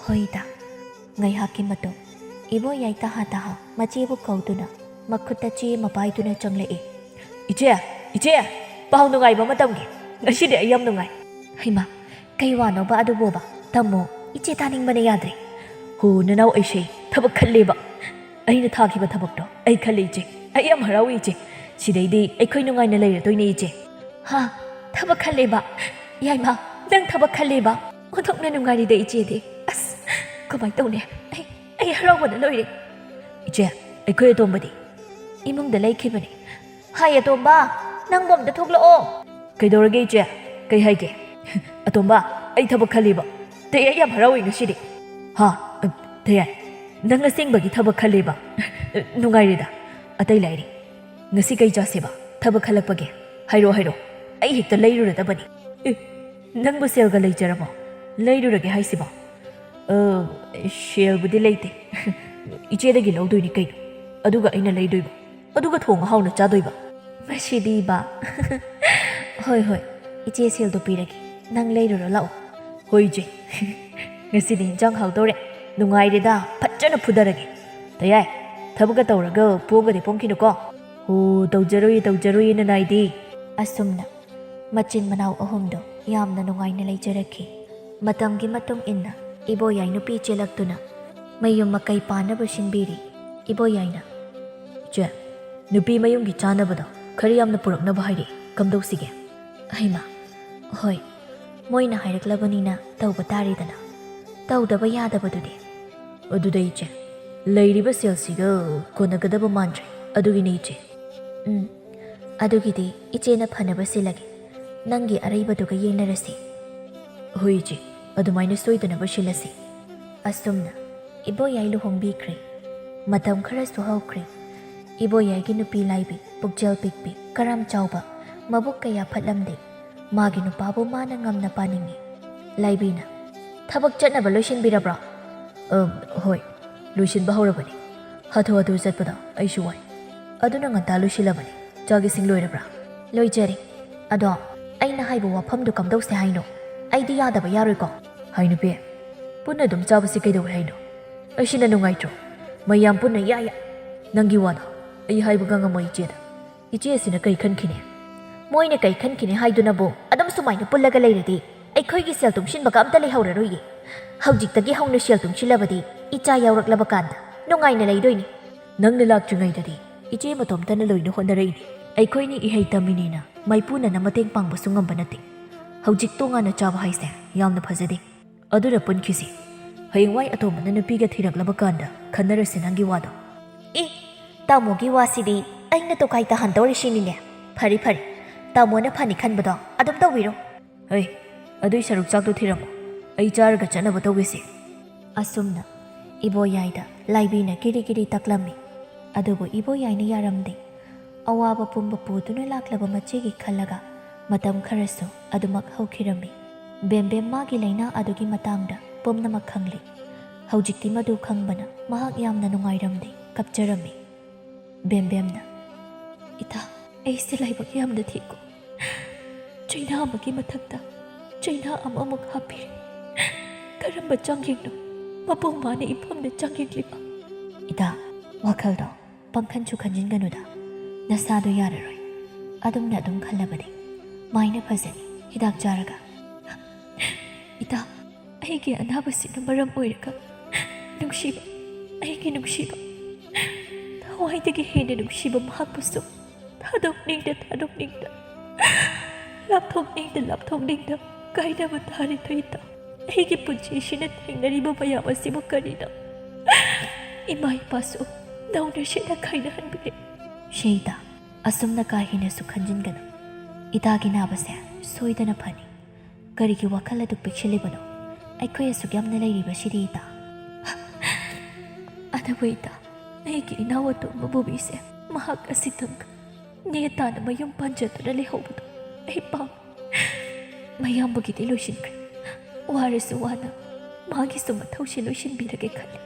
ꯍꯣꯏ ꯏꯇꯥ ꯉꯥꯏꯍꯥꯛꯀꯤ ꯃꯇꯨꯡ ꯏꯕꯣꯌꯥꯏ ꯇꯍꯥ ꯃꯆꯦꯕꯨ ꯀꯧꯗꯨꯅ ꯃꯈꯨꯠꯇ ꯆꯦ ꯑꯃ ꯄꯥꯏꯗꯨꯅ ꯆꯪꯂꯛꯏ ꯏꯆꯦ ꯄꯥꯎ ꯅꯨꯡꯉꯥꯏꯕ ꯑꯃ ꯇꯝꯒꯦ ꯉꯁꯤꯗꯤ ꯑꯩ ꯌꯥꯝ ꯅꯨꯡꯉꯥꯏ ꯍꯩꯃꯥ ꯀꯩ ꯋꯥꯅꯣꯕ ꯑꯗꯨꯕꯣꯕ ꯇꯝꯃꯣ ꯏꯆꯦ ꯇꯥꯅꯤꯡꯕꯅ ꯌꯥꯗ꯭ꯔꯦ ꯅꯅꯥꯎ ꯑꯩꯁꯦ ꯊꯕꯛ ꯈꯜꯂꯦꯕ ꯑꯩꯅ ꯊꯥꯈꯤꯕ ꯊꯕꯛꯇꯣ ꯑꯩ ꯈꯜꯂꯦ ꯏꯆꯦ ꯑꯩ ꯌꯥꯝ ꯍꯔꯥꯎꯏ ꯏꯆे ꯁꯤꯗꯩꯗꯤ ꯑꯩꯈꯣꯏ ꯅꯨꯡꯉꯥꯏꯅ ꯂꯩꯔꯗꯣꯏꯅꯦ ꯏꯆꯦ ꯍꯥ ꯊꯕꯛ ꯈꯜꯂꯦꯕ ꯌꯥꯏꯃ ꯅꯪ ꯊꯕꯛ ꯈꯜꯂꯦꯕ ꯑꯣꯟꯊꯣꯛꯅ ꯅꯨꯡꯉꯥꯏꯔꯤꯗ ꯏꯆꯦꯗꯤ ꯑꯁ ꯀꯃꯥꯏ ꯇꯧꯅꯤ ꯑꯩ ꯍꯔꯥꯎꯕꯅ ꯂꯣꯏꯔꯦ ꯏꯆꯦ ꯑꯩꯈꯣꯏ ꯑꯇꯣꯝꯕꯗꯤ ꯏꯃꯨꯡꯗ ꯂꯩꯈꯤꯕꯅꯤ ꯍꯥꯏ ꯑꯇꯣꯝꯕ ꯅꯪꯕꯨ ꯑꯝꯇ ꯊꯣꯛꯂꯛꯑꯣ ꯀꯩꯗꯧꯔꯒꯦ ꯏꯆꯦ ꯀꯩ ꯍꯥꯏꯒꯦ ꯑꯇꯣꯝꯕ ꯑꯩ ꯊꯕꯛ ꯈꯜꯂꯤꯕ ꯑꯩ ꯌꯥꯝ ꯍꯔꯥꯎꯏ ꯉꯁꯤꯗꯤ ꯇꯌꯥꯏ ꯅꯪ ꯑꯁꯦꯡꯕꯒꯤ ꯊꯕꯛ ꯈꯜꯂꯤꯕ ꯅꯨꯡꯉꯥꯏꯔꯦꯗ ꯑꯇꯩ ꯂꯥꯏꯔꯤ ꯉꯁꯤ ꯀꯩ ꯆꯥꯁꯦꯕ ꯊꯕꯛ ꯈꯜꯂꯛꯄꯒꯦ ꯍꯥꯏꯔꯣ ꯑꯩ ꯍꯦꯛꯇ ꯂꯩꯔꯨꯔꯗꯕꯅꯤ ꯅꯪꯕꯨ ꯁꯦꯜꯒ ꯂꯩꯖꯔꯕꯣ ꯂꯩꯔꯨꯔꯒꯦ ꯍꯥꯏꯁꯤꯕꯣ ꯁꯦꯜꯕꯨꯗꯤ ꯂꯩꯇꯦ ꯏꯆꯦꯗꯒꯤ ꯂꯧꯗꯣꯏꯅꯤ ꯀꯩꯅꯣ ꯑꯗꯨꯒ ꯑꯩꯅ ꯂꯩꯗꯣꯏꯕ ꯑꯗꯨꯒ ꯊꯣꯡ ꯍꯥꯎꯅ ꯆꯥꯗꯣꯏꯕ ꯃꯁꯤꯗꯤ ꯕꯥ ꯍꯣꯏ ꯏꯆꯦ ꯁꯦꯜꯗꯣ ꯄꯤꯔꯒꯦ ꯅꯪ ꯂꯩꯔꯨꯔꯣ ꯂꯥꯛꯑꯣ ꯍꯣꯏ ꯏꯆꯦ ꯉꯁꯤꯗꯤ ꯏꯟꯖꯥꯡ ꯍꯥꯎꯗꯧꯔꯦ ꯅꯨꯡꯉꯥꯏꯔꯦꯗ ꯐꯖꯅ ꯐꯨꯗꯔꯒꯦ ꯇꯌꯥꯏ ꯊꯕꯛꯀ ꯇꯧꯔꯒ ꯄꯣꯡꯒꯗꯤ ꯄꯣꯡꯈꯤꯅꯨꯀꯣ ꯇꯧꯖꯔꯨꯏ ꯅꯅꯥꯏꯗꯤ ꯑꯁꯨꯝꯅ ꯃꯆꯤꯟ ꯃꯅꯥꯎ ꯑꯍꯨꯝꯗꯣ ꯌꯥꯝꯅ ꯅꯨꯡꯉꯥꯏꯅ ꯂꯩꯖꯔꯛꯈꯤ ꯃꯇꯝꯒꯤ ꯃꯇꯨꯡ ꯏꯟꯅ ꯏꯕꯣꯌꯥꯏ ꯅꯨꯄꯤ ꯆꯦꯜꯂꯛꯇꯨꯅ ꯃꯌꯨꯝ ꯃꯀꯩ ꯄꯥꯟꯅꯕ ꯁꯤꯟꯕꯤꯔꯤ ꯏꯕꯣꯌꯥꯏꯅ ꯏꯆꯦ ꯅꯨꯄꯤ ꯃꯌꯨꯝꯒꯤ ꯆꯥꯅꯕꯗꯣ ꯈꯔ ꯌꯥꯝꯅ ꯄꯨꯔꯛꯅꯕ ꯍꯥꯏꯔꯛꯑꯦ ꯀꯝꯗꯧꯁꯤꯒꯦ ꯍꯩꯃꯥ ꯍꯣꯏ ꯃꯣꯏꯅ ꯍꯥꯏꯔꯛꯂꯕꯅꯤꯅ ꯇꯧꯕ ꯇꯥꯔꯦꯗꯅ ꯇꯧꯗꯕ ꯌꯥꯗꯕꯗꯨꯗꯤ ꯑꯗꯨꯗ ꯏꯆꯦ ꯂꯩꯔꯤꯕ ꯁꯦꯜꯁꯤꯒ ꯀꯣꯟꯅꯒꯗꯕ ꯃꯥꯟꯗ꯭ꯔꯦ ꯑꯗꯨꯒꯤꯅꯦ ꯏꯆꯦ ꯑꯗꯨꯒꯤꯗꯤ ꯏꯆꯦꯅ ꯐꯅꯕ ꯁꯤꯜꯂꯒꯦ ꯅꯪꯒꯤ ꯑꯔꯩꯕꯗꯨꯒ ꯌꯦꯡꯅꯔꯁꯤ ꯍꯣꯏ ꯏꯆꯦ ꯑꯗꯨꯃꯥꯏꯅ ꯁꯣꯏꯗꯅꯕ ꯁꯤꯜꯂꯁꯤ ꯑꯁꯨꯝꯅ ꯏꯕꯣꯌꯥꯏ ꯂꯨꯍꯣꯡꯕꯤꯈ꯭ꯔꯦ ꯃꯇꯝ ꯈꯔꯁꯨ ꯍꯧꯈ꯭ꯔꯦ ꯏꯕꯣꯌꯥꯏꯒꯤ ꯅꯨꯄꯤ ꯂꯥꯏꯕꯤ ꯄꯨꯛꯆꯦꯜ ꯄꯤꯛꯄꯤ ꯀꯔꯥꯝ ꯆꯥꯎꯕ ꯃꯕꯨꯛ ꯀꯌꯥ ꯐꯠꯂꯝꯗꯦ ꯃꯥꯒꯤ ꯅꯨꯄꯥꯕꯨ ꯃꯥꯅ ꯉꯝꯅ ꯄꯥꯅꯤꯡꯉꯤ ꯂꯥꯏꯕꯤꯅ ꯊꯕꯛ ꯆꯠꯅꯕ ꯂꯣꯏꯁꯤꯟꯕꯤꯔꯕ꯭ꯔꯣ ꯍꯣꯏ ꯂꯣꯏꯁꯤꯟꯕ ꯍꯧꯔꯕꯅꯤ ꯍꯥꯊꯨ ꯆꯠꯄꯗ ꯑꯩꯁꯨ ꯋꯥꯏ ꯑꯗꯨꯅ ꯉꯟꯇꯥ ꯂꯣꯏꯁꯤꯜꯂꯕꯅꯤ ꯆꯥꯛ ꯏꯁꯤꯡ ꯂꯣꯏꯔꯕ꯭ꯔꯥ ꯂꯣꯏꯖꯔꯦ ꯑꯗꯣ ꯑꯩꯅ ꯍꯥꯏꯕ ꯋꯥꯐꯝꯗꯨ ꯀꯝꯗꯧꯁꯦ ꯍꯥꯏꯅꯣ ꯑꯩꯗꯤ ꯌꯥꯗꯕ ꯌꯥꯔꯣꯏꯀꯣ ꯍꯥꯏ ꯅꯨꯄꯤ ꯄꯨꯟꯅ ꯑꯗꯨꯝ ꯆꯥꯕꯁꯤ ꯀꯩꯗꯧꯋꯦ ꯍꯥꯏꯅꯣ ꯑꯩꯁꯤꯅ ꯅꯨꯡꯉꯥꯏꯇ꯭ꯔꯣ ꯃꯌꯥꯝ ꯄꯨꯟꯅ ꯌꯥ ꯅꯪꯒꯤ ꯋꯥꯗꯣ ꯑꯩ ꯍꯥꯏꯕꯒ ꯉꯝꯃꯣꯏ ꯏꯆꯦꯗ ꯏꯆꯦꯁꯤꯅ ꯀꯩ ꯈꯟꯈꯤꯅꯤ ꯃꯣꯏꯅ ꯀꯩ ꯈꯟꯈꯤꯅꯤ ꯍꯥꯏꯗꯨꯅꯕꯨ ꯑꯗꯨꯝ ꯁꯨꯃꯥꯏꯅ ꯄꯨꯜꯂꯒ ꯂꯩꯔꯗꯤ ꯑꯩꯈꯣꯏꯒꯤ ꯁꯦꯜ ꯇꯨꯡꯁꯤꯟꯕꯒ ꯑꯝꯇ ꯂꯩꯍꯧꯔꯔꯣꯏꯌꯦ ꯍꯧꯖꯤꯛꯇꯒꯤ ꯍꯧꯅ ꯁꯦꯜ ꯇꯨꯡꯁꯤꯜꯂꯕꯗꯤ ꯏꯆꯥ ꯌꯥꯎꯔꯛꯂꯕ ꯀꯥꯟꯗ ꯅꯨꯡꯉꯥꯏꯅ ꯂꯩꯗꯣꯏꯅꯤ ꯅꯪꯅ ꯂꯥꯛꯇ꯭ꯔꯤꯉꯩꯗꯗꯤ ꯏꯆꯦ ꯃꯇꯣꯝꯇꯅ ꯂꯣꯏꯅ ꯍꯣꯠꯅꯔꯛꯏꯅꯤ ꯑꯩꯈꯣꯏꯅꯤ ꯏꯍꯩ ꯇꯝꯃꯤꯅꯦꯅ ꯃꯩꯄꯨꯅꯅ ꯃꯇꯦꯡ ꯄꯥꯡꯕꯁꯨ ꯉꯝꯕ ꯅꯠꯇꯦ ꯍꯧꯖꯤꯛ ꯇꯣꯉꯥꯟꯅ ꯆꯥꯕ ꯍꯥꯏꯁꯦ ꯌꯥꯝꯅ ꯐꯖꯗꯦ ꯑꯗꯨꯅ ꯄꯨꯟꯈꯤꯁꯤ ꯍꯌꯦꯡꯋꯥꯏ ꯑꯇꯣꯝꯕꯅ ꯅꯨꯄꯤꯒ ꯊꯤꯔꯛꯂꯕ ꯀꯥꯟꯗ ꯈꯟꯅꯔꯁꯤ ꯅꯪꯒꯤ ꯋꯥꯗꯣ ꯇꯥꯃꯣꯒꯤ ꯋꯥꯁꯤꯗꯤ ꯑꯩꯅ ꯇꯣꯀꯥꯏ ꯇꯥꯍꯟꯗꯧꯔꯤꯁꯤꯅꯤꯅꯦ ꯐꯔꯦ ꯇꯥꯃꯣꯅ ꯐꯅꯤ ꯈꯟꯕꯗꯣ ꯑꯗꯨꯝ ꯇꯧꯕꯤꯔꯣ ꯑꯗꯨꯏ ꯁꯔꯨꯛ ꯆꯥꯛꯇꯣ ꯊꯤꯔꯝꯃꯣ ꯑꯩ ꯆꯥꯔꯒ ꯆꯠꯅꯕ ꯇꯧꯒꯦꯁꯤ ꯑꯁꯨꯝꯅ ꯏꯕꯣꯌꯥꯏꯗ ꯂꯥꯏꯕꯤꯅ ꯀꯤꯔꯤ ꯇꯛꯂꯝꯃꯤ ꯑꯗꯨꯕꯨ ꯏꯕꯣꯌꯥꯏꯅ ꯌꯥꯔꯝꯗꯦ ꯑꯋꯥꯕ ꯄꯨꯝꯕ ꯄꯨꯗꯨꯅ ꯂꯥꯛꯂꯕ ꯃꯆꯦꯒꯤ ꯈꯜꯂꯒ ꯃꯇꯝ ꯈꯔꯁꯨ ꯑꯗꯨꯃꯛ ꯍꯧꯈꯤꯔꯝꯃꯤ ꯕꯦꯝꯕꯦꯝ ꯃꯥꯒꯤ ꯂꯩꯅꯥ ꯑꯗꯨꯒꯤ ꯃꯇꯥꯡꯗ ꯄꯨꯝꯅꯃꯛ ꯈꯪꯂꯤ ꯍꯧꯖꯤꯛꯇꯤ ꯃꯗꯨ ꯈꯪꯕꯅ ꯃꯍꯥꯛ ꯌꯥꯝꯅ ꯅꯨꯡꯉꯥꯏꯔꯝꯗꯦ ꯀꯞꯆꯔꯝꯃꯤ ꯕꯦꯝꯕꯦꯝꯅ ꯏꯇꯥ ꯑꯩꯁꯦ ꯂꯥꯏꯕꯛ ꯌꯥꯝꯅ ꯊꯤꯀꯣ ꯆꯩꯅꯥ ꯑꯃꯒꯤ ꯃꯊꯛꯇ ꯆꯩꯅꯥ ꯑꯃꯃꯨꯛ ꯍꯥꯞꯄꯤꯔꯦ ꯀꯔꯝꯕ ꯆꯥꯡꯌꯦꯡꯅꯣ ꯃꯄꯨꯡ ꯃꯥꯅ ꯏꯐꯝꯗ ꯆꯥꯡꯌꯦꯡꯂꯤꯕ ꯏꯇꯥ ꯋꯥꯈꯜꯗꯣ ꯄꯪꯈꯟꯁꯨ ꯈꯟꯖꯤꯟꯒꯅꯨꯗ ꯅꯁꯥꯗꯣ ꯌꯥꯔꯔꯣꯏ ꯑꯗꯨꯝꯅ ꯑꯗꯨꯝ ꯈꯜꯂꯕꯗꯤ ꯃꯥꯏꯅ ꯐꯖꯅꯤ ꯍꯤꯗꯥꯛ ꯆꯥꯔꯒ ꯏꯇꯥ ꯑꯩꯒꯤ ꯑꯅꯥꯕꯁꯤꯅ ꯃꯔꯝ ꯑꯣꯏꯔꯒ ꯑꯩꯒꯤ ꯅꯨꯡꯁꯤꯕ ꯊꯋꯥꯏꯗꯒꯤ ꯍꯦꯟꯅ ꯅꯨꯡꯁꯤꯕ ꯃꯍꯥꯛꯄꯨꯁꯨ ꯊꯥꯗꯣꯛꯅꯤꯡꯗ ꯂꯥꯞꯊꯣꯛꯅꯤꯡꯗ ꯀꯥꯏꯅꯕ ꯇꯥꯔꯤꯗꯣ ꯏꯇꯥ ꯑꯩꯒꯤ ꯄꯨꯟꯁꯤꯁꯤꯅ ꯊꯦꯡꯅꯔꯤꯕ ꯃꯌꯥꯝ ꯑꯁꯤꯕꯨ ꯀꯔꯤꯅꯣ ꯏꯃꯥ ꯏꯄꯥꯁꯨ ꯅꯧꯅ ꯁꯤꯠꯅ ꯈꯥꯏꯅꯍꯟꯕꯤꯔꯦ ꯁꯦꯏꯇꯥ ꯑꯁꯨꯝꯅ ꯀꯥ ꯍꯦꯟꯅꯁꯨ ꯈꯟꯖꯤꯟꯒꯅꯨ ꯏꯇꯥꯒꯤ ꯅꯥꯕꯁꯦ ꯁꯣꯏꯗꯅ ꯐꯅꯤ ꯀꯔꯤꯒꯤ ꯋꯥꯈꯜ ꯑꯗꯨ ꯄꯤꯛꯁꯤꯜꯂꯤꯕꯅꯣ ꯑꯩꯈꯣꯏ ꯑꯁꯨꯛ ꯌꯥꯝꯅ ꯂꯩꯔꯤꯕꯁꯤꯗꯤ ꯏꯇꯥ ꯑꯗꯨꯕꯨ ꯏꯇꯥ ꯑꯩꯒꯤ ꯏꯅꯥꯎ ꯑꯇꯣꯝꯕ ꯕꯣꯕꯤꯁꯦ ꯃꯍꯥꯛ ꯑꯁꯤꯇꯪ ꯅꯦꯇꯥꯅ ꯃꯌꯨꯝ ꯄꯥꯟꯖꯗꯨꯅ ꯂꯩꯍꯧꯕꯗꯣ ꯑꯩ ꯄꯥꯝꯃꯤ ꯃꯌꯥꯝꯕꯒꯤꯗꯤ ꯂꯣꯏꯁꯤꯟꯈ꯭ꯔꯦ ꯋꯥꯔꯁꯨ ꯋꯥꯅ ꯃꯥꯒꯤꯁꯨ ꯃꯊꯧꯁꯤ ꯂꯣꯏꯁꯤꯟꯕꯤꯔꯒꯦ ꯈꯜꯂꯤ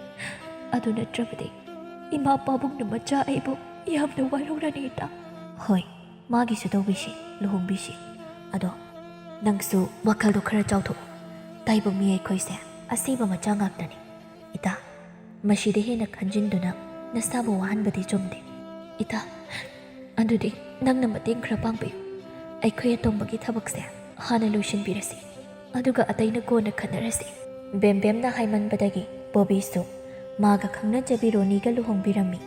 ꯑꯗꯨ ꯅꯠꯇ꯭ꯔꯕꯗꯤ ꯏꯃꯥ ꯄꯥꯕꯨꯡꯅ ꯃꯆꯥ ꯑꯩꯕꯨ ꯌꯥꯝꯅ ꯋꯥꯔꯧꯔꯅꯤ ꯏꯇꯥ ꯍꯣꯏ ꯃꯥꯒꯤꯁꯨ ꯇꯧꯕꯤꯁꯤ ꯂꯨꯍꯣꯡꯕꯤꯁꯤ ꯑꯗꯣ ꯅꯪꯁꯨ ꯋꯥꯈꯜꯗꯣ ꯈꯔ ꯆꯥꯎꯊꯣꯛꯎ ꯇꯥꯏꯕꯪ ꯃꯤ ꯑꯩꯈꯣꯏꯁꯦ ꯑꯁꯤꯕ ꯃꯆꯥ ꯉꯥꯛꯇꯅꯤ ꯏꯇꯥ ꯃꯁꯤꯗ ꯍꯦꯟꯅ ꯈꯟꯖꯤꯟꯗꯨꯅ ꯅꯁꯥꯕꯨ ꯋꯥꯍꯟꯕꯗꯤ ꯆꯨꯝꯗꯦ ꯏꯇꯥ ꯑꯗꯨꯗꯤ ꯅꯪꯅ ꯃꯇꯦꯡ ꯈꯔ ꯄꯥꯡꯕꯤꯌꯨ ꯑꯩꯈꯣꯏ ꯑꯇꯣꯝꯕꯒꯤ ꯊꯕꯛꯁꯦ ꯍꯥꯟꯅ ꯂꯣꯏꯁꯤꯟꯕꯤꯔꯁꯤ ꯑꯗꯨꯒ ꯑꯇꯩꯅ ꯀꯣꯟꯅ ꯈꯟꯅꯔꯁꯤ ꯕꯦꯝꯕꯦꯝꯅ ꯍꯥꯏꯃꯟꯕꯗꯒꯤ ꯕꯣꯕꯤꯁꯨ ꯃꯥꯒ ꯈꯪꯅꯖꯕꯤ ꯔꯣꯅꯤꯒ ꯂꯨꯍꯣꯡꯕꯤꯔꯝꯃꯤ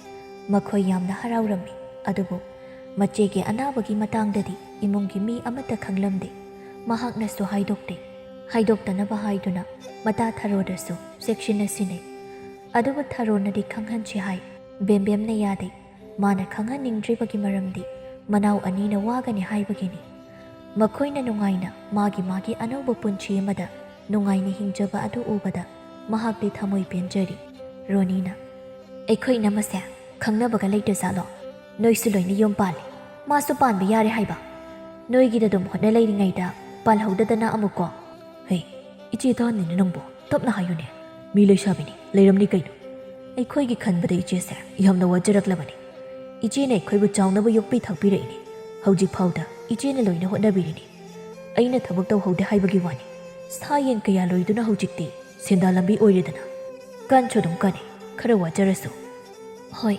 ꯃꯈꯣꯏ ꯌꯥꯝꯅ ꯍꯔꯥꯎꯔꯝꯃꯤ ꯑꯗꯨꯕꯨ ꯃꯆꯦꯒꯤ ꯑꯅꯥꯕꯒꯤ ꯃꯇꯥꯡꯗꯗꯤ ꯏꯃꯨꯡꯒꯤ ꯃꯤ ꯑꯃꯠꯇ ꯈꯪꯂꯝꯗꯦ ꯃꯍꯥꯛꯅꯁꯨ ꯍꯥꯏꯗꯣꯛꯇꯦ ꯍꯥꯏꯗꯣꯛꯇꯅꯕ ꯍꯥꯏꯗꯨꯅ ꯃꯇꯥ ꯊꯔꯣꯗꯁꯨ ꯆꯦꯛꯁꯤꯟꯅ ꯁꯤꯟꯅꯩ ꯑꯗꯨꯕꯨ ꯊꯔꯣꯅꯗꯤ ꯈꯪꯍꯟꯁꯤ ꯍꯥꯏ ꯕꯦꯝꯕꯦꯝꯅ ꯌꯥꯗꯦ ꯃꯥꯅ ꯈꯪꯍꯟꯅꯤꯡꯗ꯭ꯔꯤꯕꯒꯤ ꯃꯔꯝꯗꯤ ꯃꯅꯥꯎ ꯑꯅꯤꯅ ꯋꯥꯒꯅꯤ ꯍꯥꯏꯕꯒꯤꯅꯤ ꯃꯈꯣꯏꯅ ꯅꯨꯡꯉꯥꯏꯅ ꯃꯥꯒꯤ ꯑꯅꯧꯕ ꯄꯨꯟꯁꯤ ꯑꯃꯗ ꯅꯨꯡꯉꯥꯏꯅ ꯍꯤꯡꯖꯕ ꯑꯗꯨ ꯎꯕꯗ ꯃꯍꯥꯛꯇꯤ ꯊꯃꯣꯏ ꯄꯦꯟꯖꯔꯤ ꯔꯣꯅꯤꯅ ꯑꯩꯈꯣꯏ ꯅꯃꯁꯦ ꯈꯪꯅꯕꯒ ꯂꯩꯇꯖꯥꯠꯂꯣ ꯅꯣꯏꯁꯨ ꯂꯣꯏꯅ ꯌꯨꯝ ꯄꯥꯜꯂꯤ ꯃꯥꯁꯨ ꯄꯥꯟꯕ ꯌꯥꯔꯦ ꯍꯥꯏꯕ ꯅꯣꯏꯒꯤꯗ ꯑꯗꯨꯝ ꯍꯣꯠꯅ ꯂꯩꯔꯤꯉꯩꯗ ꯄꯥꯜꯍꯧꯗꯗꯅ ꯑꯃꯨꯛꯀꯣ ꯍꯩ ꯏꯆꯦ ꯇꯥꯅꯤꯅ ꯅꯪꯕꯨ ꯇꯞꯅ ꯍꯥꯏꯌꯨꯅꯦ ꯃꯤ ꯂꯩꯁꯥꯕꯤꯅꯤ ꯂꯩꯔꯝꯅꯤ ꯀꯩꯅꯣ ꯑꯩꯈꯣꯏꯒꯤ ꯈꯟꯕꯗ ꯏꯆꯦꯁꯦ ꯌꯥꯝꯅ ꯋꯥꯖꯔꯛꯂꯕꯅꯤ ꯏꯆꯦꯅ ꯑꯩꯈꯣꯏꯕꯨ ꯆꯥꯎꯅꯕ ꯌꯣꯛꯄꯤ ꯊꯥꯛꯄꯤꯔꯛꯏꯅꯤ ꯍꯧꯖꯤꯛ ꯐꯥꯎꯗ ꯏꯆꯦꯅ ꯂꯣꯏꯅ ꯍꯣꯠꯅꯕꯤꯔꯤꯅꯤ ꯑꯩꯅ ꯊꯕꯛ ꯇꯧꯍꯧꯗꯦ ꯍꯥꯏꯕꯒꯤ ꯋꯥꯅꯤ ꯁꯥ ꯌꯦꯟ ꯀꯌꯥ ꯂꯣꯏꯗꯨꯅ ꯍꯧꯖꯤꯛꯇꯤ ꯁꯦꯟꯗꯥꯟ ꯂꯝꯕꯤ ꯑꯣꯏꯔꯦꯗꯅ ꯀꯟꯁꯨ ꯑꯗꯨꯝ ꯀꯟꯅꯤ ꯈꯔ ꯋꯥꯖꯔꯁꯨ ꯍꯣꯏ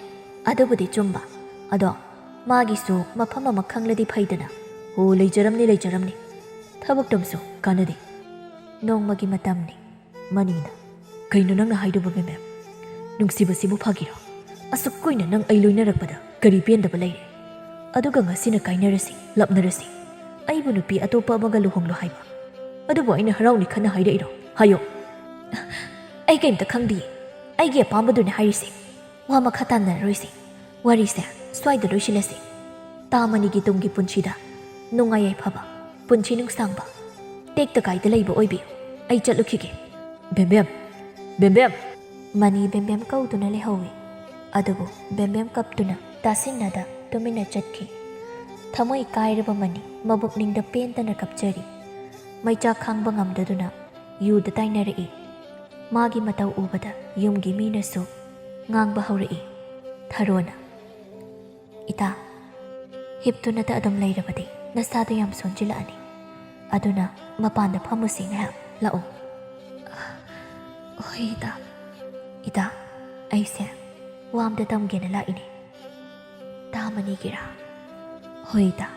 ꯑꯗꯨꯕꯨꯗꯤ ꯆꯨꯝꯕ ꯑꯗꯣ ꯃꯥꯒꯤꯁꯨ ꯃꯐꯝ ꯑꯃ ꯈꯪꯂꯗꯤ ꯐꯩꯗꯅ ꯍꯣ ꯂꯩꯖꯔꯝꯅꯤ ꯊꯕꯛꯇꯝꯁꯨ ꯀꯥꯟꯅꯗꯦ ꯅꯣꯡꯃꯒꯤ ꯃꯇꯝꯅꯤ ꯃꯅꯤꯅ ꯀꯩꯅꯣ ꯅꯪꯅ ꯍꯥꯏꯗꯨꯕ ꯕꯦꯝꯕꯦꯝ ꯅꯨꯡꯁꯤꯕꯁꯤꯕꯨ ꯐꯥꯒꯤꯔꯣ ꯑꯁꯨꯛ ꯀꯨꯏꯅ ꯅꯪ ꯑꯩ ꯂꯣꯏꯅꯔꯛꯄꯗ ꯀꯔꯤ ꯄꯦꯟꯗꯕ ꯂꯩꯔꯦ ꯑꯗꯨꯒ ꯉꯁꯤꯅ ꯀꯥꯏꯅꯔꯁꯤ ꯂꯞꯅꯔꯁꯤ ꯑꯩꯕꯨ ꯅꯨꯄꯤ ꯑꯇꯣꯞꯄ ꯑꯃꯒ ꯂꯨꯍꯣꯡꯂꯣ ꯍꯥꯏꯕ ꯑꯗꯨꯕꯨ ꯑꯩꯅ ꯍꯔꯥꯎꯅꯤ ꯈꯟꯅ ꯍꯥꯏꯔꯛꯏꯔꯣ ꯍꯥꯏꯌꯣ ꯑꯩ ꯀꯩꯝꯇ ꯈꯪꯗꯤꯌꯦ ꯑꯩꯒꯤ ꯑꯄꯥꯝꯕꯗꯨꯅꯦ ꯍꯥꯏꯔꯤꯁꯦ ꯋꯥ ꯃꯈꯥ ꯇꯥꯟꯅꯔꯔꯣꯏꯁꯤ ꯋꯥꯔꯤꯁꯦ ꯁ꯭ꯋꯥꯏꯗ ꯂꯣꯏꯁꯤꯜꯂꯁꯤ ꯇꯥꯃꯅꯤꯒꯤ ꯇꯨꯡꯒꯤ ꯄꯨꯟꯁꯤꯗ ꯅꯨꯡꯉꯥꯏ ꯌꯥꯏꯐꯕ ꯄꯨꯟꯁꯤ ꯅꯨꯡꯁꯥꯡꯕ ꯇꯦꯛꯇ ꯀꯥꯏꯗ ꯂꯩꯕ ꯑꯣꯏꯕꯤꯌꯨ ꯑꯩ ꯆꯠꯂꯨꯈꯤꯒꯦ ꯕꯦꯝꯕꯦꯝ ꯃꯅꯤ ꯕꯦꯝꯕꯦꯝ ꯀꯧꯗꯨꯅ ꯂꯩꯍꯧꯏ ꯑꯗꯨꯕꯨ ꯕꯦꯝꯕꯦꯝ ꯀꯞꯇꯨꯅ ꯇꯥꯁꯤꯟꯅꯗ ꯇꯨꯃꯤꯟꯅ ꯆꯠꯈꯤ ꯊꯃꯣꯏ ꯀꯥꯏꯔꯕ ꯃꯅꯤ ꯃꯕꯨꯛꯅꯤꯡꯗ ꯄꯦꯟꯗꯅ ꯀꯞꯆꯔꯤ ꯃꯩꯆꯥꯛ ꯈꯥꯡꯕ ꯉꯝꯗꯗꯨꯅ ꯌꯨꯗ ꯇꯥꯏꯅꯔꯛꯏ ꯃꯥꯒꯤ ꯃꯇꯧ ꯎꯕꯗ ꯌꯨꯝꯒꯤ ꯃꯤꯅꯁꯨ ꯉꯥꯡꯕ ꯍꯧꯔꯛꯏ ꯊꯔꯣꯅ ꯏꯇꯥ ꯍꯤꯞꯇꯨꯅꯇ ꯑꯗꯨꯝ ꯂꯩꯔꯕꯗꯤ ꯅꯁꯥꯗꯣ ꯌꯥꯝ ꯁꯣꯟꯖꯤꯜꯂꯛꯑꯅꯤ ꯑꯗꯨꯅ ꯃꯄꯥꯟꯗ ꯐꯝꯃꯨꯁꯤ ꯉꯥꯏꯍꯥꯛ ꯂꯥꯛꯑꯣ ꯍꯣꯏ ꯏꯇꯥ ꯑꯩꯁꯦ ꯋꯥꯝꯗ ꯇꯝꯒꯦꯅ ꯂꯥꯛꯏꯅꯦ ꯇꯥꯃꯅꯤꯒꯤꯔꯥ ꯍꯣꯏ ꯏꯇꯥ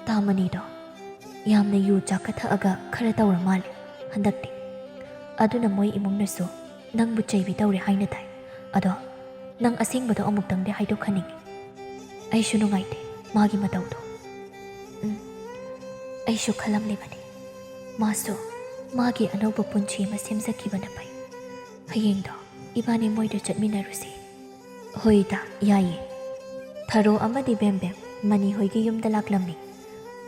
ꯇꯥꯃꯅꯤꯗꯣ ꯌꯥꯝꯅ ꯌꯨ ꯆꯥꯛꯀ ꯊꯛꯑꯒ ꯈꯔ ꯇꯧꯔ ꯃꯥꯜꯂꯦ ꯍꯟꯗꯛꯇꯤ ꯑꯗꯨꯅ ꯃꯣꯏ ꯏꯃꯨꯡꯅꯁꯨ ꯅꯪꯕꯨ ꯆꯩꯕꯤ ꯇꯧꯔꯦ ꯍꯥꯏꯅ ꯇꯥꯏ ꯑꯗꯣ ꯅꯪ ꯑꯁꯦꯡꯕꯗꯣ ꯑꯃꯨꯛꯇꯪꯗꯤ ꯍꯥꯏꯗꯣꯛꯍꯟꯅꯤꯡꯉꯤ ꯑꯩꯁꯨ ꯅꯨꯡꯉꯥꯏꯇꯦ ꯃꯥꯒꯤ ꯃꯇꯧꯗꯣ ꯑꯩꯁꯨ ꯈꯜꯂꯝꯂꯤꯕꯅꯤ ꯃꯥꯁꯨ ꯃꯥꯒꯤ ꯑꯅꯧꯕ ꯄꯨꯟꯁꯤ ꯑꯃ ꯁꯦꯝꯖꯈꯤꯕꯅ ꯐꯩ ꯍꯌꯦꯡꯗꯣ ꯏꯕꯥꯅꯤ ꯃꯣꯏꯗ ꯆꯠꯃꯤꯟꯅꯔꯨꯁꯤ ꯍꯣꯏ ꯏꯇꯥ ꯌꯥꯏꯌꯦ ꯊꯔꯣ ꯑꯃꯗꯤ ꯕꯦꯝꯕꯦꯝ ꯃꯅꯤ ꯍꯣꯏꯒꯤ ꯌꯨꯝꯗ ꯂꯥꯛꯂꯝꯃꯤ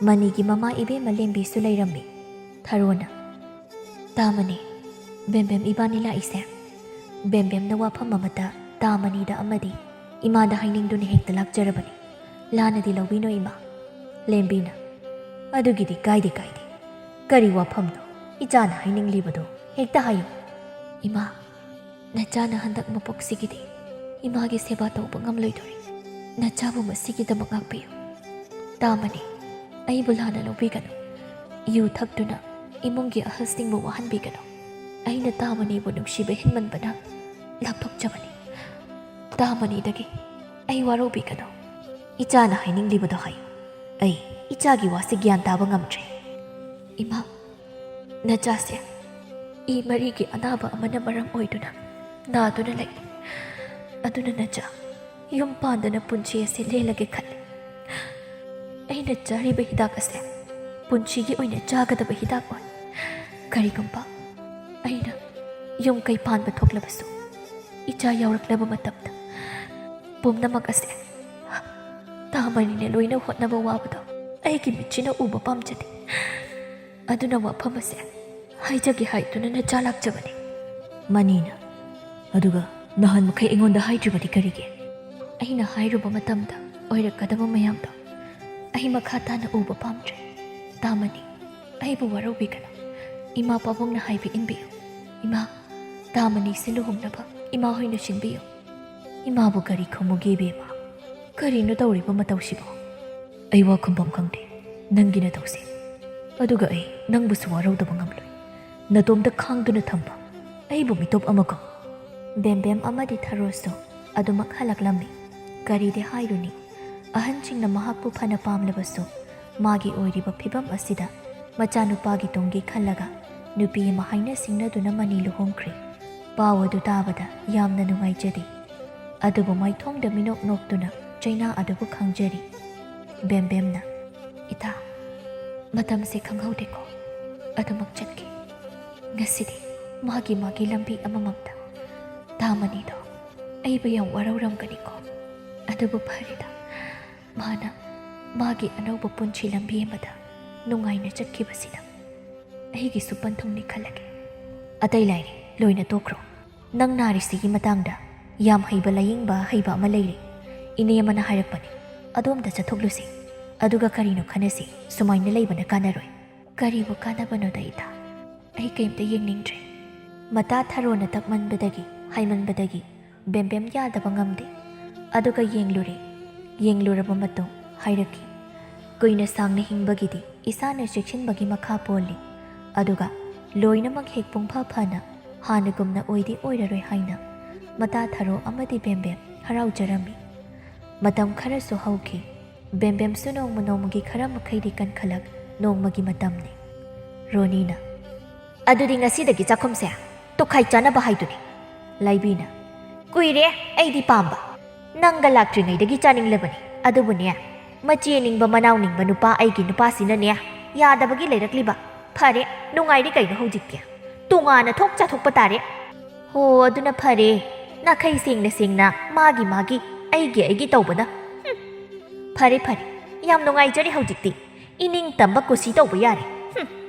ꯃꯅꯤꯒꯤ ꯃꯃꯥ ꯏꯕꯦꯝꯃ ꯂꯦꯝꯕꯤꯁꯨ ꯂꯩꯔꯝꯃꯤ ꯊꯔꯣꯅ ꯇꯥꯃꯅꯤ ꯕꯦꯝꯕꯦꯝ ꯏꯕꯥꯅꯤ ꯂꯥꯛꯏꯁꯦ ꯕꯦꯝꯕꯦꯝꯅ ꯋꯥꯐꯝ ꯑꯃꯇ ꯇꯥꯃꯅꯤꯗ ꯑꯃꯗꯤ ꯏꯃꯥꯗ ꯍꯥꯏꯅꯤꯡꯗꯨꯅ ꯍꯦꯛꯇ ꯂꯥꯛꯆꯔꯕꯅꯤ ꯂꯥꯟꯅꯗꯤ ꯂꯧꯕꯤꯅꯣ ꯏꯃꯥ ꯂꯦꯝꯕꯤꯅ ꯑꯗꯨꯒꯤꯗꯤ ꯀꯥꯏꯗꯦ ꯀꯔꯤ ꯋꯥꯐꯝꯅꯣ ꯏꯆꯥꯅ ꯍꯥꯏꯅꯤꯡꯂꯤꯕꯗꯣ ꯍꯦꯛꯇ ꯍꯥꯏꯌꯨ ꯏꯃꯥ ꯅꯆꯥꯅ ꯍꯟꯗꯛ ꯃꯄꯣꯛꯁꯤꯒꯤꯗꯤ ꯏꯃꯥꯒꯤ ꯁꯦꯕꯥ ꯇꯧꯕ ꯉꯝꯂꯣꯏꯗꯣꯔꯤ ꯅꯆꯥꯕꯨ ꯃꯁꯤꯒꯤꯗꯃꯛ ꯉꯥꯛꯄꯤꯌꯨ ꯇꯥꯃꯅꯤ ꯑꯩꯕꯨ ꯂꯥꯟꯅ ꯂꯧꯕꯤꯒꯅꯨ ꯌꯨ ꯊꯛꯇꯨꯅ ꯏꯃꯨꯡꯒꯤ ꯑꯍꯜꯁꯤꯡꯕꯨ ꯋꯥꯍꯟꯕꯤꯒꯅꯨ ꯑꯩꯅ ꯇꯥꯃꯅꯤꯕꯨ ꯅꯨꯡꯁꯤꯕ ꯍꯦꯟꯃꯟꯕꯅ ꯂꯥꯞꯊꯣꯛꯆꯕꯅꯤ ꯇꯥꯃꯅꯤꯗꯒꯤ ꯑꯩ ꯋꯥꯔꯧꯕꯤꯒꯅꯨ ꯏꯆꯥꯅ ꯍꯥꯏꯅꯤꯡꯂꯤꯕꯗꯣ ꯍꯥꯏꯌꯨ ꯑꯩ ꯏꯆꯥꯒꯤ ꯋꯥꯁꯦ ꯒ꯭ꯌꯥꯟ ꯇꯥꯕ ꯉꯝꯗ꯭ꯔꯦ ꯏꯃꯥ ꯅꯆꯥꯁꯦ ꯏ ꯃꯔꯤꯒꯤ ꯑꯅꯥꯕ ꯑꯃꯅ ꯃꯔꯝ ꯑꯣꯏꯗꯨꯅ ꯅꯥꯗꯨꯅ ꯂꯩ ꯑꯗꯨꯅ ꯅꯆꯥ ꯌꯨꯝ ꯄꯥꯟꯗꯅ ꯄꯨꯟꯁꯤ ꯑꯁꯤ ꯂꯦꯜꯂꯒꯦ ꯈꯜꯂꯤ ꯑꯩꯅ ꯆꯥꯔꯤꯕ ꯍꯤꯗꯥꯛ ꯑꯁꯦ ꯄꯨꯟꯁꯤꯒꯤ ꯑꯣꯏꯅ ꯆꯥꯒꯗꯕ ꯍꯤꯗꯥꯛ ꯑꯣꯏ ꯀꯔꯤꯒꯨꯝꯕ ꯑꯩꯅ ꯌꯨꯝ ꯀꯩ ꯄꯥꯟꯕ ꯊꯣꯛꯂꯕꯁꯨ ꯏꯆꯥ ꯌꯥꯎꯔꯛꯂꯕ ꯃꯇꯝꯗ ꯄꯨꯝꯅꯃꯛ ꯑꯁꯦ ꯇꯥꯃꯅꯤꯅ ꯂꯣꯏꯅ ꯍꯣꯠꯅꯕ ꯋꯥꯕꯗꯣ ꯑꯩꯒꯤ ꯃꯤꯠꯆꯤꯅ ꯎꯕ ꯄꯥꯝꯖꯗꯦ ꯑꯗꯨꯅ ꯋꯥꯐꯝ ꯑꯁꯦ ꯍꯥꯏꯖꯒꯦ ꯍꯥꯏꯗꯨꯅ ꯅꯆꯥ ꯂꯥꯛꯆꯕꯅꯤ ꯃꯅꯤꯅ ꯑꯗꯨꯒ ꯅꯍꯥꯟ ꯃꯈꯩ ꯑꯩꯉꯣꯟꯗ ꯍꯥꯏꯗ꯭ꯔꯤꯕꯗꯤ ꯀꯔꯤꯒꯤ ꯑꯩꯅ ꯍꯥꯏꯔꯨꯕ ꯃꯇꯝꯗ ꯑꯣꯏꯔꯛꯀꯗꯕ ꯃꯌꯥꯝꯗꯣ ꯑꯩ ꯃꯈꯥ ꯇꯥꯅ ꯎꯕ ꯄꯥꯝꯗ꯭ꯔꯦ ꯇꯥꯃꯅꯤ ꯑꯩꯕꯨ ꯋꯥꯔꯧꯕꯤꯒꯅꯨ ꯏꯃꯥ ꯄꯥꯕꯨꯡꯅ ꯍꯥꯏꯕ ꯏꯟꯕꯤꯌꯨ ꯏꯃꯥ ꯇꯥꯃꯅꯤꯁꯦ ꯂꯨꯍꯣꯡꯅꯕ ꯏꯃꯥ ꯍꯣꯏꯅ ꯁꯤꯟꯕꯤꯌꯨ ꯏꯃꯥꯕꯨ ꯀꯔꯤ ꯈꯨꯝꯃꯨꯒꯦ ꯏꯕꯦꯝꯃ ꯀꯔꯤꯅꯣ ꯇꯧꯔꯤꯕ ꯃꯇꯧꯁꯤꯕꯣ ꯑꯩ ꯋꯥ ꯈꯨꯝꯐꯝ ꯈꯪꯗꯦ ꯅꯪꯒꯤ ꯅꯇꯧꯁꯦ ꯑꯗꯨꯒ ꯑꯩ ꯅꯪꯕꯨꯁꯨ ꯋꯥꯔꯧꯗꯕ ꯉꯝꯂꯣꯏ ꯅꯇꯣꯝꯇ ꯈꯥꯡꯗꯨꯅ ꯊꯝꯕ ꯑꯩꯕꯨ ꯃꯤꯇꯣꯞ ꯑꯃꯀꯣ ꯕꯦꯝꯕꯦꯝ ꯑꯃꯗꯤ ꯊꯔꯣꯁꯨ ꯑꯗꯨꯃꯛ ꯍꯜꯂꯛꯂꯝꯃꯤ ꯀꯔꯤꯗꯤ ꯍꯥꯏꯔꯨꯅꯤ ꯑꯍꯟꯁꯤꯡꯅ ꯃꯍꯥꯛꯄꯨ ꯐꯅ ꯄꯥꯝꯂꯕꯁꯨ ꯃꯥꯒꯤ ꯑꯣꯏꯔꯤꯕ ꯐꯤꯕꯝ ꯑꯁꯤꯗ ꯃꯆꯥꯅꯨꯄꯥꯒꯤ ꯇꯨꯡꯒꯤ ꯈꯜꯂꯒ ꯅꯨꯄꯤ ꯑꯃ ꯍꯥꯏꯅ ꯁꯤꯡꯅꯗꯨꯅ ꯃꯅꯤ ꯂꯨꯍꯣꯡꯈ꯭ꯔꯦ ꯄꯥꯎ ꯑꯗꯨ ꯇꯥꯕꯗ ꯌꯥꯝꯅ ꯅꯨꯡꯉꯥꯏꯖꯗꯦ ꯑꯗꯨꯕꯨ ꯃꯥꯏꯊꯣꯡꯗ ꯃꯤꯅꯣꯛ ꯅꯣꯛꯇꯨꯅ ꯆꯩꯅꯥ ꯑꯗꯨꯕꯨ ꯈꯪꯖꯔꯤ ꯕꯦꯝꯕꯦꯝꯅ ꯏꯇꯥ ꯃꯇꯝꯁꯦ ꯈꯪꯍꯧꯗꯦꯀꯣ ꯑꯗꯨꯃꯛ ꯆꯠꯈꯤ ꯉꯁꯤꯗꯤ ꯃꯥꯒꯤ ꯂꯝꯕꯤ ꯑꯃꯃꯝꯗ ꯇꯥꯃꯅꯤꯗꯣ ꯑꯩꯕꯨ ꯌꯥꯝ ꯋꯥꯔꯧꯔꯝꯒꯅꯤꯀꯣ ꯑꯗꯨꯕꯨ ꯐꯔꯦꯗ ꯃꯥꯅ ꯃꯥꯒꯤ ꯑꯅꯧꯕ ꯄꯨꯟꯁꯤ ꯂꯝꯕꯤ ꯑꯃꯗ ꯅꯨꯡꯉꯥꯏꯅ ꯆꯠꯈꯤꯕꯁꯤꯗ ꯑꯩꯒꯤꯁꯨ ꯄꯟꯊꯨꯡꯅꯤ ꯈꯜꯂꯒꯦ ꯑꯇꯩ ꯂꯥꯏꯔꯤ ꯂꯣꯏꯅ ꯇꯣꯛꯈ꯭ꯔꯣ ꯅꯪ ꯅꯥꯔꯤꯁꯤꯒꯤ ꯃꯇꯥꯡꯗ ꯌꯥꯝ ꯍꯩꯕ ꯂꯥꯏꯌꯦꯡꯕ ꯍꯩꯕ ꯑꯃ ꯂꯩꯔꯦ ꯏꯅꯦ ꯑꯃꯅ ꯍꯥꯏꯔꯛꯄꯅꯤ ꯑꯗꯣꯝꯗ ꯆꯠꯊꯣꯛꯂꯨꯁꯤ ꯑꯗꯨꯒ ꯀꯔꯤꯅꯣ ꯈꯟꯅꯁꯤ ꯁꯨꯃꯥꯏꯅ ꯂꯩꯕꯅ ꯀꯥꯟꯅꯔꯣꯏ ꯀꯔꯤꯕꯨ ꯀꯥꯟꯅꯕꯅꯣꯗ ꯏꯇꯥ ꯑꯩ ꯀꯩꯝꯇ ꯌꯦꯡꯅꯤꯡꯗ꯭ꯔꯦ ꯃꯇꯥ ꯊꯔꯣꯅ ꯇꯛꯃꯟꯕꯗꯒꯤ ꯍꯥꯏꯃꯟꯕꯗꯒꯤ ꯕꯦꯝꯕꯦꯝ ꯌꯥꯗꯕ ꯉꯝꯗꯦ ꯑꯗꯨꯒ ꯌꯦꯡꯂꯨꯔꯕ ꯃꯇꯨꯡ ꯍꯥꯏꯔꯛꯈꯤ ꯀꯨꯏꯅ ꯁꯥꯡꯅ ꯍꯤꯡꯕꯒꯤꯗꯤ ꯏꯁꯥꯅ ꯆꯦꯛꯁꯤꯟꯕꯒꯤ ꯃꯈꯥ ꯄꯣꯜꯂꯤ ꯑꯗꯨꯒ ꯂꯣꯏꯅꯃꯛ ꯍꯦꯛ ꯄꯨꯡꯐ ꯐꯅ ꯍꯥꯟꯅꯒꯨꯝꯅ ꯑꯣꯏꯗꯤ ꯑꯣꯏꯔꯔꯣꯏ ꯍꯥꯏꯅ ꯃꯇꯥ ꯊꯔꯣ ꯑꯃꯗꯤ ꯕꯦꯝꯕꯦꯝ ꯍꯔꯥꯎꯖꯔꯝꯃꯤ ꯃꯇꯝ ꯈꯔꯁꯨ ꯍꯧꯈꯤ ꯕꯦꯝꯕꯦꯝꯁꯨ ꯅꯣꯡꯃꯒꯤ ꯈꯔ ꯃꯈꯩꯗꯤ ꯀꯟꯈꯠꯂꯛ ꯅꯣꯡꯃꯒꯤ ꯃꯇꯝꯅꯤ ꯔꯣꯅꯤꯅ ꯑꯗꯨꯗꯤ ꯉꯁꯤꯗꯒꯤ ꯆꯥꯛꯈꯨꯝꯁꯦ ꯇꯣꯈꯥꯏ ꯆꯥꯅꯕ ꯍꯥꯏꯗꯨꯅꯤ ꯂꯥꯏꯕꯤꯅ ꯀꯨꯏꯔꯦ ꯑꯩꯗꯤ ꯄꯥꯝꯕ ꯅꯪꯒ ꯂꯥꯛꯇ꯭ꯔꯤꯉꯩꯗꯒꯤ ꯆꯥꯅꯤꯡꯂꯕꯅꯤ ꯑꯗꯨꯕꯨꯅꯦ ꯃꯆꯦ ꯅꯤꯡꯕ ꯃꯅꯥꯎ ꯅꯤꯡꯕ ꯅꯨꯄꯥ ꯑꯩꯒꯤ ꯅꯨꯄꯥꯁꯤꯅꯅꯦ ꯌꯥꯗꯕꯒꯤ ꯂꯩꯔꯛꯂꯤꯕ ꯐꯔꯦ ꯅꯨꯡꯉꯥꯏꯔꯤ ꯀꯩꯅꯣ ꯍꯧꯖꯤꯛꯇꯤ ꯇꯣꯉꯥꯟꯅ ꯊꯣꯛ ꯆꯥꯊꯣꯛꯄ ꯇꯥꯔꯦ ꯍꯣ ꯑꯗꯨꯅ ꯐꯔꯦ ꯅꯥꯈꯩ ꯁꯦꯡꯅ ꯃꯥꯒꯤ ꯑꯩꯒꯤ ꯇꯧꯕꯅ ꯐꯔꯦ ꯌꯥꯝ ꯅꯨꯡꯉꯥꯏꯖꯔꯤ ꯍꯧꯖꯤꯛꯇꯤ ꯏꯅꯤꯡ ꯇꯝꯕ ꯀꯨꯁꯤ ꯇꯧꯕ ꯌꯥꯔꯦ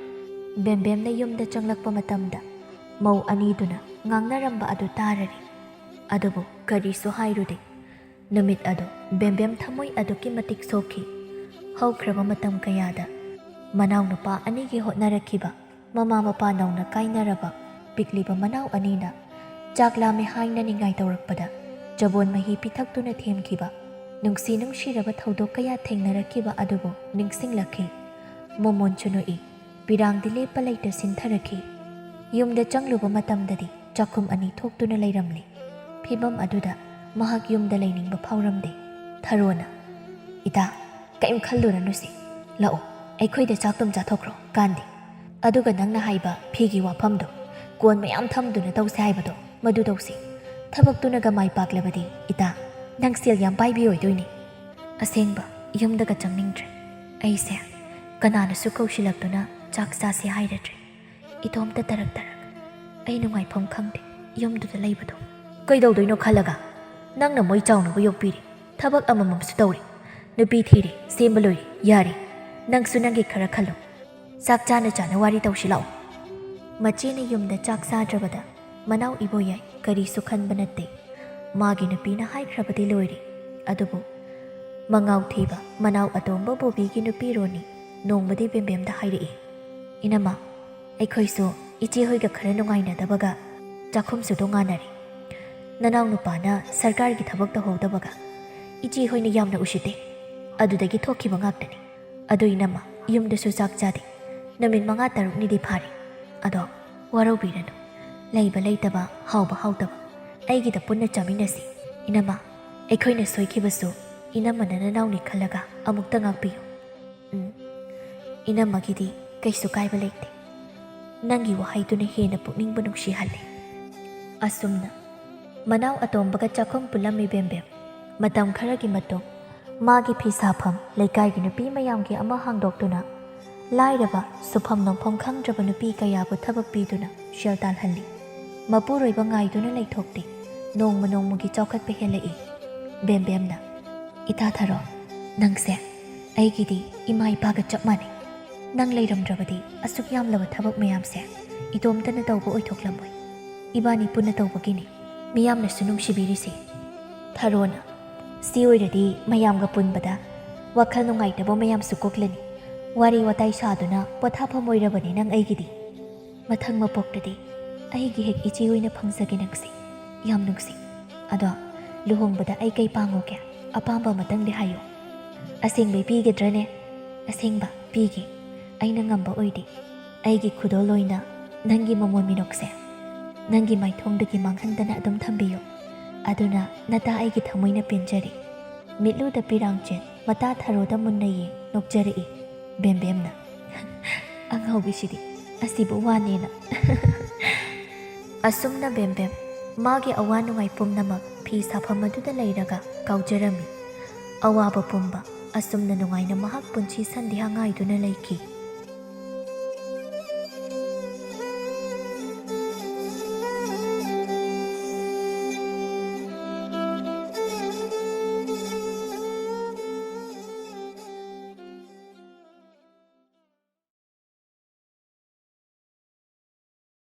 ꯕꯦꯝꯕꯦꯝꯅ ꯌꯨꯝꯗ ꯆꯪꯂꯛꯄ ꯃꯇꯝꯗ ꯃꯧ ꯑꯅꯤꯗꯨꯅ ꯉꯥꯡꯅꯔꯝꯕ ꯑꯗꯨ ꯇꯥꯔꯔꯤ ꯑꯗꯨꯕꯨ ꯀꯔꯤꯁꯨ ꯍꯥꯏꯔꯨꯗꯦ ꯅꯨꯃꯤꯠ ꯑꯗꯨ ꯕꯦꯝꯕꯦꯝ ꯊꯃꯣꯏ ꯑꯗꯨꯛꯀꯤ ꯃꯇꯤꯛ ꯁꯣꯛꯈꯤ ꯍꯧꯈ꯭ꯔꯕ ꯃꯇꯝ ꯀꯌꯥꯗ ꯃꯅꯥꯎꯅꯨꯄꯥ ꯑꯅꯤꯒꯤ ꯍꯣꯠꯅꯔꯛꯈꯤꯕ ꯃꯃꯥ ꯃꯄꯥ ꯅꯧꯅ ꯀꯥꯏꯅꯔꯕ ꯄꯤꯛꯂꯤꯕ ꯃꯅꯥꯎ ꯑꯅꯤꯅ ꯆꯥꯛ ꯂꯥꯝꯃꯦ ꯍꯥꯏꯅ ꯅꯤꯡꯉꯥꯏ ꯇꯧꯔꯛꯄꯗ ꯆꯕꯣꯟ ꯃꯍꯤ ꯄꯤꯊꯛꯇꯨꯅ ꯊꯦꯝꯈꯤꯕ ꯅꯨꯡꯁꯤꯔꯕ ꯊꯧꯗꯣꯛ ꯀꯌꯥ ꯊꯦꯡꯅꯔꯛꯈꯤꯕ ꯑꯗꯨꯕꯨ ꯅꯤꯡꯁꯤꯡꯂꯛꯈꯤ ꯃꯣꯃꯣꯟꯁꯨ ꯅꯣꯛꯏ ꯄꯤꯔꯥꯡꯗꯤ ꯂꯦꯞꯄ ꯂꯩꯇ ꯁꯤꯟꯊꯔꯛꯈꯤ ꯌꯨꯝꯗ ꯆꯪꯂꯨꯕ ꯃꯇꯝꯗꯗꯤ ꯆꯥꯛꯈꯨꯝ ꯑꯅꯤ ꯊꯣꯛꯇꯨꯅ ꯂꯩꯔꯝꯂꯤ ꯐꯤꯕꯝ ꯑꯗꯨꯗ ꯃꯍꯥꯛ ꯌꯨꯝꯗ ꯂꯩꯅꯤꯡꯕ ꯐꯥꯎꯔꯝꯗꯦ ꯊꯔꯣꯅ ꯏꯇꯥ ꯀꯩꯝ ꯈꯜꯂꯨꯔꯅꯨꯁꯤ ꯂꯥꯛꯑꯣ ꯑꯩꯈꯣꯏꯗ ꯆꯥꯛꯇꯨꯝ ꯆꯥꯊꯣꯛꯈ꯭ꯔꯣ ꯀꯥꯟꯗꯦ ꯑꯗꯨꯒ ꯅꯪꯅ ꯍꯥꯏꯕ ꯐꯤꯒꯤ ꯋꯥꯐꯝꯗꯣ ꯀꯣꯟ ꯃꯌꯥꯝ ꯊꯝꯗꯨꯅ ꯇꯧꯁꯦ ꯍꯥꯏꯕꯗꯣ ꯃꯗꯨ ꯇꯧꯁꯤ ꯊꯕꯛꯇꯨꯅꯒ ꯃꯥꯏ ꯄꯥꯛꯂꯕꯗꯤ ꯏꯇꯥ ꯅꯪ ꯁꯦꯜ ꯌꯥꯝ ꯄꯥꯏꯕꯤ ꯑꯣꯏꯗꯣꯏꯅꯤ ꯑꯁꯦꯡꯕ ꯌꯨꯝꯗꯒ ꯆꯪꯅꯤꯡꯗ꯭ꯔꯦ ꯑꯩꯁꯦ ꯀꯅꯥꯅꯁꯨ ꯀꯧꯁꯤꯜꯂꯛꯇꯨꯅ ꯆꯥꯛ ꯆꯥꯁꯦ ꯍꯥꯏꯔꯗ꯭ꯔꯦ ꯏꯇꯣꯝꯇ ꯇꯔꯛ ꯑꯩ ꯅꯨꯡꯉꯥꯏꯐꯝ ꯈꯪꯗꯦ ꯌꯨꯝꯗꯨꯗ ꯂꯩꯕꯗꯣ ꯀꯩꯗꯧꯗꯣꯏꯅꯣ ꯈꯜꯂꯒ ꯅꯪꯅ ꯃꯣꯏ ꯆꯥꯎꯅꯕ ꯌꯣꯛꯄꯤꯔꯤ ꯊꯕꯛ ꯑꯃꯃꯝꯁꯨ ꯇꯧꯔꯤ ꯅꯨꯄꯤ ꯊꯤꯔꯤ ꯁꯦꯝꯕ ꯂꯣꯏꯔꯤ ꯌꯥꯔꯤ ꯅꯪꯁꯨ ꯅꯪꯒꯤ ꯈꯔ ꯈꯜꯂꯣ ꯆꯥꯛ ꯆꯥꯅ ꯋꯥꯔꯤ ꯇꯧꯁꯤ ꯂꯥꯛꯑꯣ ꯃꯆꯦꯅ ꯌꯨꯝꯗ ꯆꯥꯛ ꯆꯥꯗ꯭ꯔꯕꯗ ꯃꯅꯥꯎ ꯏꯕꯣꯌꯥꯏ ꯀꯔꯤꯁꯨ ꯈꯟꯕ ꯅꯠꯇꯦ ꯃꯥꯒꯤ ꯅꯨꯄꯤꯅ ꯍꯥꯏꯈ꯭ꯔꯕꯗꯤ ꯂꯣꯏꯔꯤ ꯑꯗꯨꯕꯨ ꯃꯉꯥꯎ ꯊꯤꯕ ꯃꯅꯥꯎ ꯑꯇꯣꯝꯕ ꯕꯣꯕꯤꯒꯤ ꯅꯨꯄꯤ ꯔꯣꯅꯤ ꯅꯣꯡꯃꯗꯤ ꯕꯦꯝꯕꯦꯝꯗ ꯍꯥꯏꯔꯛꯏ ꯏꯅꯝꯃ ꯑꯩꯈꯣꯏꯁꯨ ꯏꯆꯦꯍꯣꯏꯒ ꯈꯔ ꯅꯨꯡꯉꯥꯏꯅꯗꯕꯒ ꯆꯥꯛꯈꯨꯝꯁꯨ ꯇꯣꯉꯥꯟꯅꯔꯤ ꯅꯅꯥꯎ ꯅꯨꯄꯥꯅ ꯁꯔꯀꯥꯔꯒꯤ ꯊꯕꯛ ꯇꯧꯍꯧꯗꯕꯒ ꯏꯆꯦꯍꯣꯏꯅ ꯌꯥꯝꯅ ꯎꯁꯤꯠꯇꯦ ꯑꯗꯨꯗꯒꯤ ꯊꯣꯛꯈꯤꯕ ꯉꯥꯛꯇꯅꯤ ꯑꯗꯨ ꯏꯅꯝꯃ ꯌꯨꯝꯗꯁꯨ ꯆꯥꯛ ꯆꯥꯗꯦ ꯅꯨꯃꯤꯠ 5-6ꯅꯤꯗꯤ ꯐꯥꯔꯤ ꯑꯗꯣ ꯋꯥꯔꯧꯕꯤꯔꯅꯨ ꯂꯩꯕ ꯂꯩꯇꯕ ꯍꯥꯎꯕ ꯍꯥꯎꯇꯕ ꯑꯩꯒꯤꯗ ꯄꯨꯟꯅ ꯆꯥꯃꯤꯟꯅꯁꯤ ꯏꯅꯝꯃ ꯑꯩꯈꯣꯏꯅ ꯁꯣꯏꯈꯤꯕꯁꯨ ꯏꯅꯝꯃꯅ ꯅꯅꯥꯎꯅꯤ ꯈꯜꯂꯒ ꯑꯃꯨꯛꯇ ꯉꯥꯛꯄꯤꯌꯨ ꯏꯅꯝꯃꯒꯤꯗꯤ ꯀꯩꯁꯨ ꯀꯥꯏꯕ ꯂꯩꯇꯦ ꯅꯪꯒꯤ ꯋꯥꯍꯩꯗꯨꯅ ꯍꯦꯟꯅ ꯄꯨꯛꯅꯤꯡꯕ ꯅꯨꯡꯁꯤꯍꯜꯂꯤ ꯑꯁꯨꯝꯅ ꯃꯅꯥꯎ ꯑꯇꯣꯝꯕꯒ ꯆꯥꯛꯈꯨꯝ ꯄꯨꯜꯂꯝꯃꯤ ꯕꯦꯝꯕꯦꯝ ꯃꯇꯝ ꯈꯔꯒꯤ ꯃꯇꯨꯡ ꯃꯥꯒꯤ ꯐꯤꯁꯥꯐꯝ ꯂꯩꯀꯥꯏꯒꯤ ꯅꯨꯄꯤ ꯃꯌꯥꯝꯒꯤ ꯑꯃ ꯍꯥꯡꯗꯣꯛꯇꯨꯅ ꯂꯥꯏꯔꯕ ꯁꯨꯐꯝ ꯅꯣꯡꯐꯝ ꯈꯪꯗ꯭ꯔꯕ ꯅꯨꯄꯤ ꯀꯌꯥꯕꯨ ꯊꯕꯛ ꯄꯤꯗꯨꯅ ꯁꯦꯜ ꯇꯥꯜꯍꯜꯂꯤ ꯃꯄꯨꯔꯣꯏꯕ ꯉꯥꯏꯗꯨꯅ ꯂꯩꯊꯣꯛꯇꯦ ꯅꯣꯡꯃꯒꯤ ꯆꯥꯎꯈꯠꯄ ꯍꯦꯜꯂꯛꯏ ꯕꯦꯝꯕꯦꯝꯅ ꯏꯇꯥ ꯊꯔꯣ ꯅꯪꯁꯦ ꯑꯩꯒꯤꯗꯤ ꯏꯃꯥ ꯏꯄꯥꯒ ꯆꯞ ꯃꯥꯟꯅꯩ ꯅꯪ ꯂꯩꯔꯝꯗ꯭ꯔꯕꯗꯤ ꯑꯁꯨꯛ ꯌꯥꯝꯂꯕ ꯊꯕꯛ ꯃꯌꯥꯝꯁꯦ ꯏꯇꯣꯝꯇꯅ ꯇꯧꯕ ꯑꯣꯏꯊꯣꯛꯂꯝꯃꯣꯏ ꯏꯕꯥꯅꯤ ꯄꯨꯟꯅ ꯇꯧꯕꯒꯤꯅꯤ ꯃꯤꯌꯥꯝꯅꯁꯨ ꯅꯨꯡꯁꯤꯕꯤꯔꯤꯁꯦ ꯊꯥꯔꯣꯅ ꯁꯤ ꯑꯣꯏꯔꯗꯤ ꯃꯌꯥꯝꯒ ꯄꯨꯟꯕꯗ ꯋꯥꯈꯜ ꯅꯨꯡꯉꯥꯏꯇꯕ ꯃꯌꯥꯝꯁꯨ ꯀꯣꯛꯂꯅꯤ ꯋꯥꯔꯤ ꯋꯥꯇꯥꯏ ꯁꯥꯗꯨꯅ ꯄꯣꯊꯥꯐꯝ ꯑꯣꯏꯔꯕꯅꯤ ꯅꯪ ꯑꯩꯒꯤꯗꯤ ꯃꯊꯪ ꯃꯄꯣꯛꯇꯗꯤ ꯑꯩꯒꯤ ꯍꯦꯛ ꯏꯆꯦ ꯑꯣꯏꯅ ꯐꯪꯖꯒꯦ ꯅꯪꯁꯦ ꯌꯥꯝ ꯅꯨꯡꯁꯤ ꯑꯗꯣ ꯂꯨꯍꯣꯡꯕꯗ ꯑꯩ ꯀꯩ ꯄꯥꯡꯉꯨꯒꯦ ꯑꯄꯥꯝꯕ ꯑꯃꯇꯪꯗꯤ ꯍꯥꯏꯌꯣ ꯑꯁꯦꯡꯕꯩ ꯄꯤꯒꯗ꯭ꯔꯅꯦ ꯑꯁꯦꯡꯕ ꯄꯤꯒꯦ ꯑꯩꯅ ꯉꯝꯕ ꯑꯣꯏꯗꯤ ꯑꯩꯒꯤ ꯈꯨꯗꯣꯜ ꯑꯣꯏꯅ ꯅꯪꯒꯤ ꯃꯃꯣꯟ ꯃꯤꯅꯣꯛꯁꯦ ꯅꯪꯒꯤ ꯃꯥꯏꯊꯣꯡꯗꯒꯤ ꯃꯥꯡꯍꯟꯗꯅ ꯑꯗꯨꯝ ꯊꯝꯕꯤꯌꯨ ꯑꯗꯨꯅ ꯅꯇꯥ ꯑꯩꯒꯤ ꯊꯃꯣꯏꯅ ꯄꯦꯟꯖꯔꯤ ꯃꯤꯠꯂꯨꯗ ꯄꯤꯔꯥꯡꯆꯦꯟ ꯃꯇꯥ ꯊꯔꯣꯗ ꯃꯨꯟꯅ ꯌꯦꯡ ꯅꯣꯛꯆꯔꯛꯏ ꯕꯦꯝꯕꯦꯝꯅ ꯑꯉꯥꯎꯕꯤꯁꯤꯗꯤ ꯑꯁꯤꯕꯨ ꯋꯥꯅꯦꯅ ꯑꯁꯨꯝꯅ ꯕꯦꯝꯕꯦꯝ ꯃꯥꯒꯤ ꯑꯋꯥ ꯅꯨꯡꯉꯥꯏ ꯄꯨꯝꯅꯃꯛ ꯐꯤ ꯁꯥꯐꯝ ꯑꯗꯨꯗ ꯂꯩꯔꯒ ꯀꯥꯎꯖꯔꯝꯃꯤ ꯑꯋꯥꯕ ꯄꯨꯝꯕ ꯑꯁꯨꯝꯅ ꯅꯨꯡꯉꯥꯏꯅ ꯃꯍꯥꯛ ꯄꯨꯟꯁꯤ ꯁꯟꯙ꯭ꯌꯥ ꯉꯥꯏꯗꯨꯅ ꯂꯩꯈꯤ